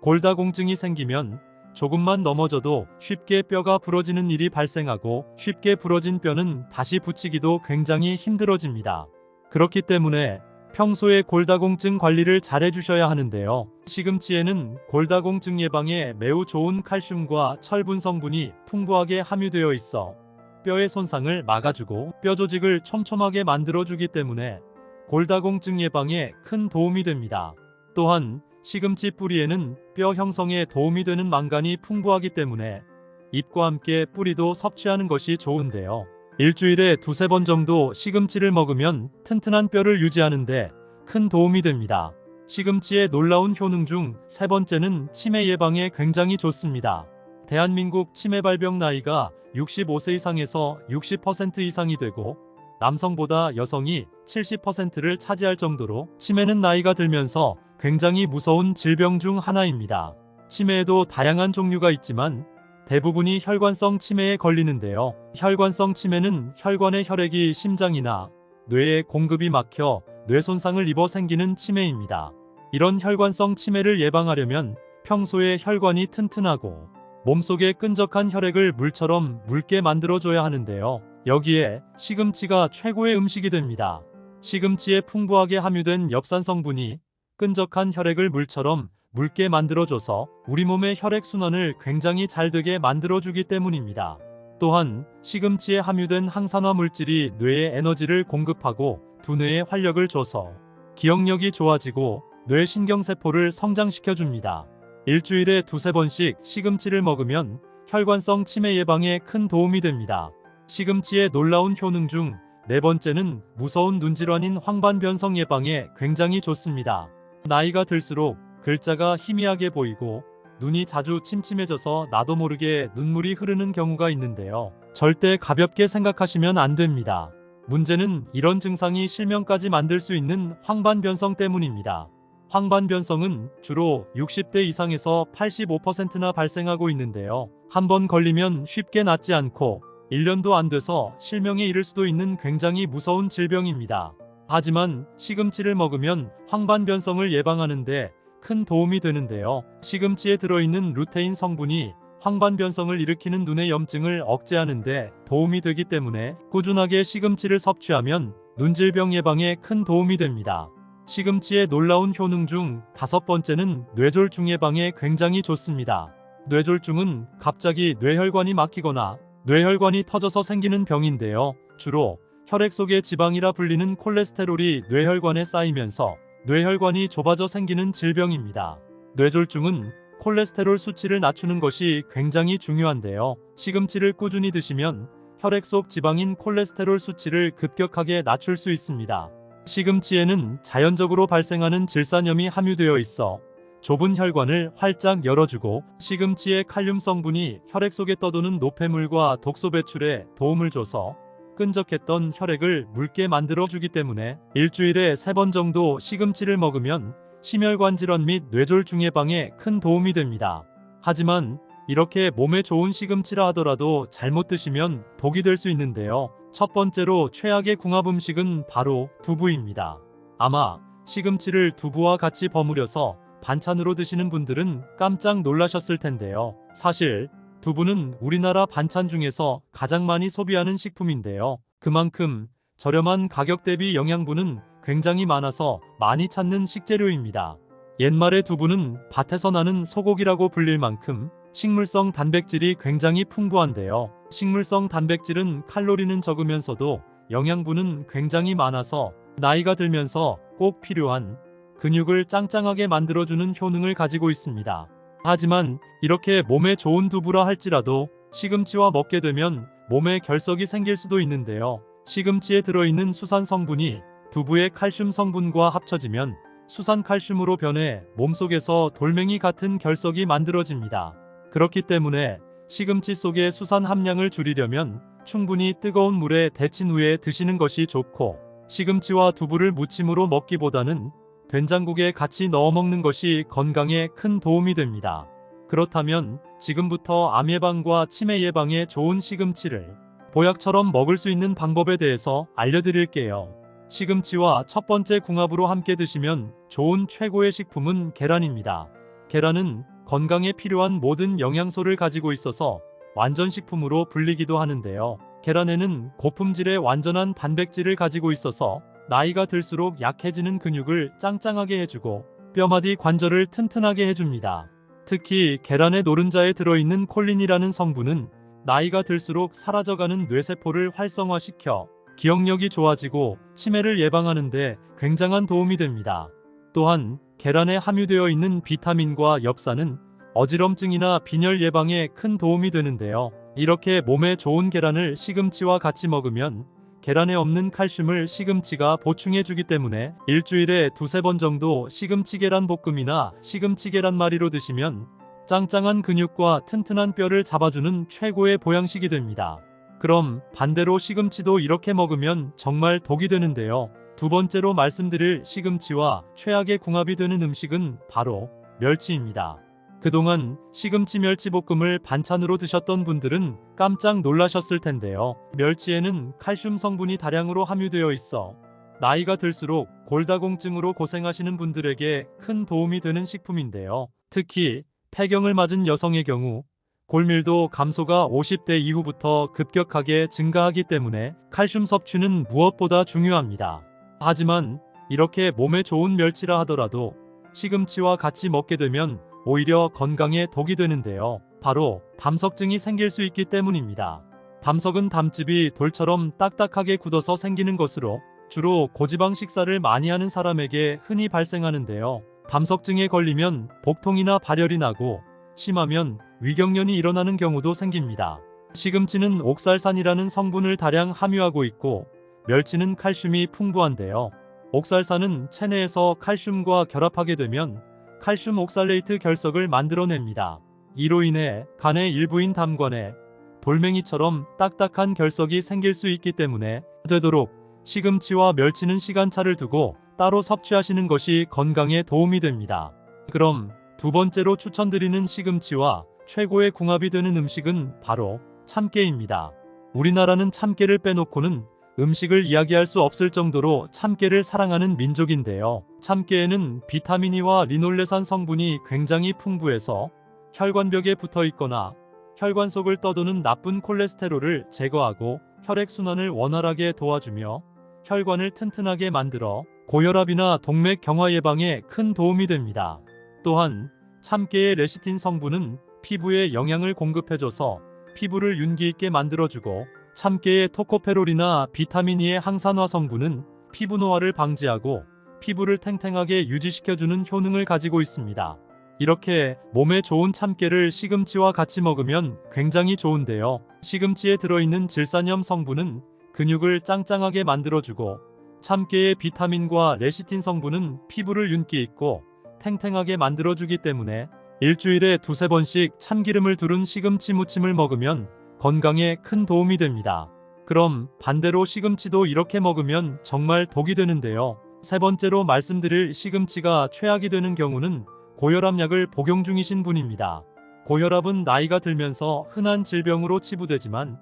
골다공증이 생기면 조금만 넘어져도 쉽게 뼈가 부러지는 일이 발생하고 쉽게 부러진 뼈는 다시 붙이기도 굉장히 힘들어집니다. 그렇기 때문에 평소에 골다공증 관리를 잘 해주셔야 하는데요. 시금치에는 골다공증 예방에 매우 좋은 칼슘과 철분 성분이 풍부하게 함유되어 있어 뼈의 손상을 막아주고 뼈 조직을 촘촘하게 만들어주기 때문에 골다공증 예방에 큰 도움이 됩니다. 또한 시금치 뿌리에는 뼈 형성에 도움이 되는 망간이 풍부하기 때문에 잎과 함께 뿌리도 섭취하는 것이 좋은데요. 일주일에 2~3번 정도 시금치를 먹으면 튼튼한 뼈를 유지하는데 큰 도움이 됩니다. 시금치의 놀라운 효능 중 3번째는 치매 예방에 굉장히 좋습니다. 대한민국 치매 발병 나이가 65세 이상에서 60% 이상이 되고 남성보다 여성이 70%를 차지할 정도로 치매는 나이가 들면서 굉장히 무서운 질병 중 하나입니다. 치매에도 다양한 종류가 있지만 대부분이 혈관성 치매에 걸리는데요. 혈관성 치매는 혈관의 혈액이 심장이나 뇌에 공급이 막혀 뇌 손상을 입어 생기는 치매입니다. 이런 혈관성 치매를 예방하려면 평소에 혈관이 튼튼하고 몸속에 끈적한 혈액을 물처럼 묽게 만들어줘야 하는데요. 여기에 시금치가 최고의 음식이 됩니다. 시금치에 풍부하게 함유된 엽산 성분이 끈적한 혈액을 물처럼 묽게 만들어줘서 우리 몸의 혈액순환을 굉장히 잘 되게 만들어주기 때문입니다. 또한 시금치에 함유된 항산화 물질이 뇌에 에너지를 공급하고 두뇌에 활력을 줘서 기억력이 좋아지고 뇌 신경세포를 성장시켜줍니다. 일주일에 두세 번씩 시금치를 먹으면 혈관성 치매 예방에 큰 도움이 됩니다. 시금치의 놀라운 효능 중 네 번째는 무서운 눈질환인 황반변성 예방에 굉장히 좋습니다. 나이가 들수록 글자가 희미하게 보이고 눈이 자주 침침해져서 나도 모르게 눈물이 흐르는 경우가 있는데요. 절대 가볍게 생각하시면 안 됩니다. 문제는 이런 증상이 실명까지 만들 수 있는 황반변성 때문입니다. 황반변성은 주로 60대 이상에서 85%나 발생하고 있는데요. 한번 걸리면 쉽게 낫지 않고 1년도 안 돼서 실명에 이를 수도 있는 굉장히 무서운 질병입니다. 하지만 시금치를 먹으면 황반변성을 예방하는데 큰 도움이 되는데요. 시금치에 들어있는 루테인 성분이 황반변성을 일으키는 눈의 염증을 억제하는 데 도움이 되기 때문에 꾸준하게 시금치를 섭취하면 눈질병 예방에 큰 도움이 됩니다. 시금치의 놀라운 효능 중 다섯 번째는 뇌졸중 예방에 굉장히 좋습니다. 뇌졸중은 갑자기 뇌혈관이 막히거나 뇌혈관이 터져서 생기는 병인데요. 주로 혈액 속의 지방이라 불리는 콜레스테롤이 뇌혈관에 쌓이면서 뇌혈관이 좁아져 생기는 질병입니다. 뇌졸중은 콜레스테롤 수치를 낮추는 것이 굉장히 중요한데요. 시금치를 꾸준히 드시면 혈액 속 지방인 콜레스테롤 수치를 급격하게 낮출 수 있습니다. 시금치에는 자연적으로 발생하는 질산염이 함유되어 있어 좁은 혈관을 활짝 열어주고 시금치의 칼륨 성분이 혈액 속에 떠도는 노폐물과 독소 배출에 도움을 줘서 끈적했던 혈액을 묽게 만들어주기 때문에 일주일에 3번 정도 시금치를 먹으면 심혈관 질환 및 뇌졸중 예방에 큰 도움이 됩니다. 하지만 이렇게 몸에 좋은 시금치라 하더라도 잘못 드시면 독이 될 수 있는데요. 첫 번째로 최악의 궁합 음식은 바로 두부입니다. 아마 시금치를 두부와 같이 버무려서 반찬으로 드시는 분들은 깜짝 놀라셨을 텐데요. 사실 두부는 우리나라 반찬 중에서 가장 많이 소비하는 식품인데요. 그만큼 저렴한 가격 대비 영양분은 굉장히 많아서 많이 찾는 식재료입니다. 옛말에 두부는 밭에서 나는 소고기라고 불릴 만큼 식물성 단백질이 굉장히 풍부한데요. 식물성 단백질은 칼로리는 적으면서도 영양분은 굉장히 많아서 나이가 들면서 꼭 필요한 근육을 짱짱하게 만들어주는 효능을 가지고 있습니다. 하지만 이렇게 몸에 좋은 두부라 할지라도 시금치와 먹게 되면 몸에 결석이 생길 수도 있는데요. 시금치에 들어있는 수산 성분이 두부의 칼슘 성분과 합쳐지면 수산칼슘으로 변해 몸속에서 돌멩이 같은 결석이 만들어집니다. 그렇기 때문에 시금치 속의 수산 함량을 줄이려면 충분히 뜨거운 물에 데친 후에 드시는 것이 좋고 시금치와 두부를 무침으로 먹기보다는 된장국에 같이 넣어 먹는 것이 건강에 큰 도움이 됩니다. 그렇다면 지금부터 암 예방과 치매 예방에 좋은 시금치를 보약처럼 먹을 수 있는 방법에 대해서 알려드릴게요. 시금치와 첫 번째 궁합으로 함께 드시면 좋은 최고의 식품은 계란입니다. 계란은 건강에 필요한 모든 영양소를 가지고 있어서 완전식품으로 불리기도 하는데요. 계란에는 고품질의 완전한 단백질을 가지고 있어서 나이가 들수록 약해지는 근육을 짱짱하게 해주고 뼈마디 관절을 튼튼하게 해줍니다. 특히 계란의 노른자에 들어있는 콜린이라는 성분은 나이가 들수록 사라져가는 뇌세포를 활성화시켜 기억력이 좋아지고 치매를 예방하는 데 굉장한 도움이 됩니다. 또한 계란에 함유되어 있는 비타민과 엽산은 어지럼증이나 빈혈 예방에 큰 도움이 되는데요. 이렇게 몸에 좋은 계란을 시금치와 같이 먹으면 계란에 없는 칼슘을 시금치가 보충해주기 때문에 일주일에 두세 번 정도 시금치 계란 볶음이나 시금치 계란말이로 드시면 짱짱한 근육과 튼튼한 뼈를 잡아주는 최고의 보양식이 됩니다. 그럼 반대로 시금치도 이렇게 먹으면 정말 독이 되는데요. 두 번째로 말씀드릴 시금치와 최악의 궁합이 되는 음식은 바로 멸치입니다. 그동안 시금치 멸치볶음을 반찬으로 드셨던 분들은 깜짝 놀라셨을 텐데요. 멸치에는 칼슘 성분이 다량으로 함유되어 있어 나이가 들수록 골다공증으로 고생하시는 분들에게 큰 도움이 되는 식품인데요. 특히 폐경을 맞은 여성의 경우 골밀도 감소가 50대 이후부터 급격하게 증가하기 때문에 칼슘 섭취는 무엇보다 중요합니다. 하지만 이렇게 몸에 좋은 멸치라 하더라도 시금치와 같이 먹게 되면 오히려 건강에 독이 되는데요. 바로 담석증이 생길 수 있기 때문입니다. 담석은 담즙이 돌처럼 딱딱하게 굳어서 생기는 것으로 주로 고지방 식사를 많이 하는 사람에게 흔히 발생하는데요. 담석증에 걸리면 복통이나 발열이 나고 심하면 위경련이 일어나는 경우도 생깁니다. 시금치는 옥살산이라는 성분을 다량 함유하고 있고 멸치는 칼슘이 풍부한데요. 옥살산은 체내에서 칼슘과 결합하게 되면 칼슘 옥살레이트 결석을 만들어냅니다. 이로 인해 간의 일부인 담관에 돌멩이처럼 딱딱한 결석이 생길 수 있기 때문에 되도록 시금치와 멸치는 시간차를 두고 따로 섭취하시는 것이 건강에 도움이 됩니다. 그럼 두 번째로 추천드리는 시금치와 최고의 궁합이 되는 음식은 바로 참깨입니다. 우리나라는 참깨를 빼놓고는 음식을 이야기할 수 없을 정도로 참깨를 사랑하는 민족인데요. 참깨에는 비타민 E와 리놀레산 성분이 굉장히 풍부해서 혈관벽에 붙어 있거나 혈관 속을 떠도는 나쁜 콜레스테롤을 제거하고 혈액순환을 원활하게 도와주며 혈관을 튼튼하게 만들어 고혈압이나 동맥 경화 예방에 큰 도움이 됩니다. 또한 참깨의 레시틴 성분은 피부에 영양을 공급해줘서 피부를 윤기 있게 만들어주고 참깨의 토코페롤이나 비타민 E의 항산화 성분은 피부 노화를 방지하고 피부를 탱탱하게 유지시켜주는 효능을 가지고 있습니다. 이렇게 몸에 좋은 참깨를 시금치와 같이 먹으면 굉장히 좋은데요. 시금치에 들어있는 질산염 성분은 근육을 짱짱하게 만들어주고 참깨의 비타민과 레시틴 성분은 피부를 윤기 있고 탱탱하게 만들어주기 때문에 일주일에 두세 번씩 참기름을 두른 시금치 무침을 먹으면 건강에 큰 도움이 됩니다. 그럼 반대로 시금치도 이렇게 먹으면 정말 독이 되는데요. 세 번째로 말씀드릴 시금치가 최악이 되는 경우는 고혈압약을 복용 중이신 분입니다. 고혈압은 나이가 들면서 흔한 질병으로 치부되지만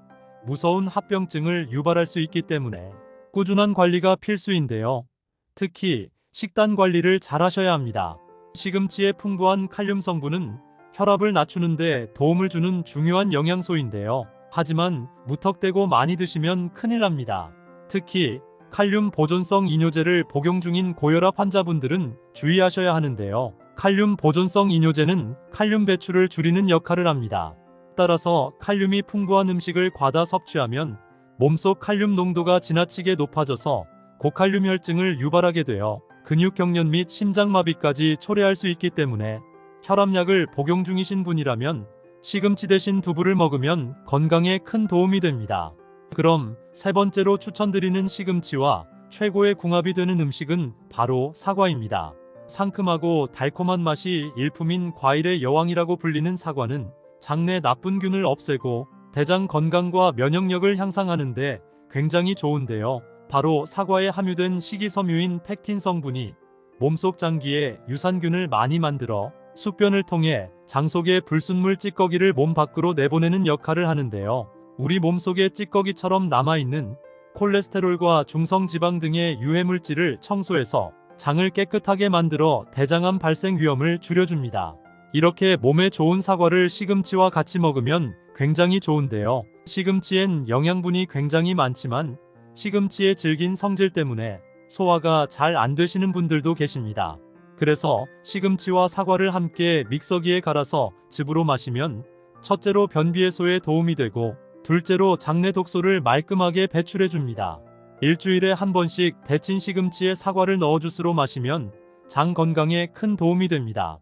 무서운 합병증을 유발할 수 있기 때문에 꾸준한 관리가 필수인데요. 특히 식단 관리를 잘 하셔야 합니다. 시금치의 풍부한 칼륨 성분은 혈압을 낮추는 데 도움을 주는 중요한 영양소인데요. 하지만 무턱대고 많이 드시면 큰일 납니다. 특히 칼륨 보존성 이뇨제를 복용 중인 고혈압 환자분들은 주의하셔야 하는데요. 칼륨 보존성 이뇨제는 칼륨 배출을 줄이는 역할을 합니다. 따라서 칼륨이 풍부한 음식을 과다 섭취하면 몸속 칼륨 농도가 지나치게 높아져서 고칼륨 혈증을 유발하게 되어 근육경련 및 심장마비까지 초래할 수 있기 때문에 혈압약을 복용 중이신 분이라면 시금치 대신 두부를 먹으면 건강에 큰 도움이 됩니다. 그럼 세 번째로 추천드리는 시금치와 최고의 궁합이 되는 음식은 바로 사과입니다. 상큼하고 달콤한 맛이 일품인 과일의 여왕이라고 불리는 사과는 장내 나쁜 균을 없애고 대장 건강과 면역력을 향상하는 데 굉장히 좋은데요. 바로 사과에 함유된 식이섬유인 팩틴 성분이 몸속 장기에 유산균을 많이 만들어 숙변을 통해 장 속의 불순물 찌꺼기를 몸 밖으로 내보내는 역할을 하는데요. 우리 몸속에 찌꺼기처럼 남아있는 콜레스테롤과 중성지방 등의 유해물질을 청소해서 장을 깨끗하게 만들어 대장암 발생 위험을 줄여줍니다. 이렇게 몸에 좋은 사과를 시금치와 같이 먹으면 굉장히 좋은데요. 시금치엔 영양분이 굉장히 많지만 시금치의 질긴 성질 때문에 소화가 잘 안 되시는 분들도 계십니다. 그래서 시금치와 사과를 함께 믹서기에 갈아서 즙으로 마시면 첫째로 변비 해소에 도움이 되고 둘째로 장내 독소를 말끔하게 배출해 줍니다. 일주일에 한 번씩 데친 시금치에 사과를 넣어 주스로 마시면 장 건강에 큰 도움이 됩니다.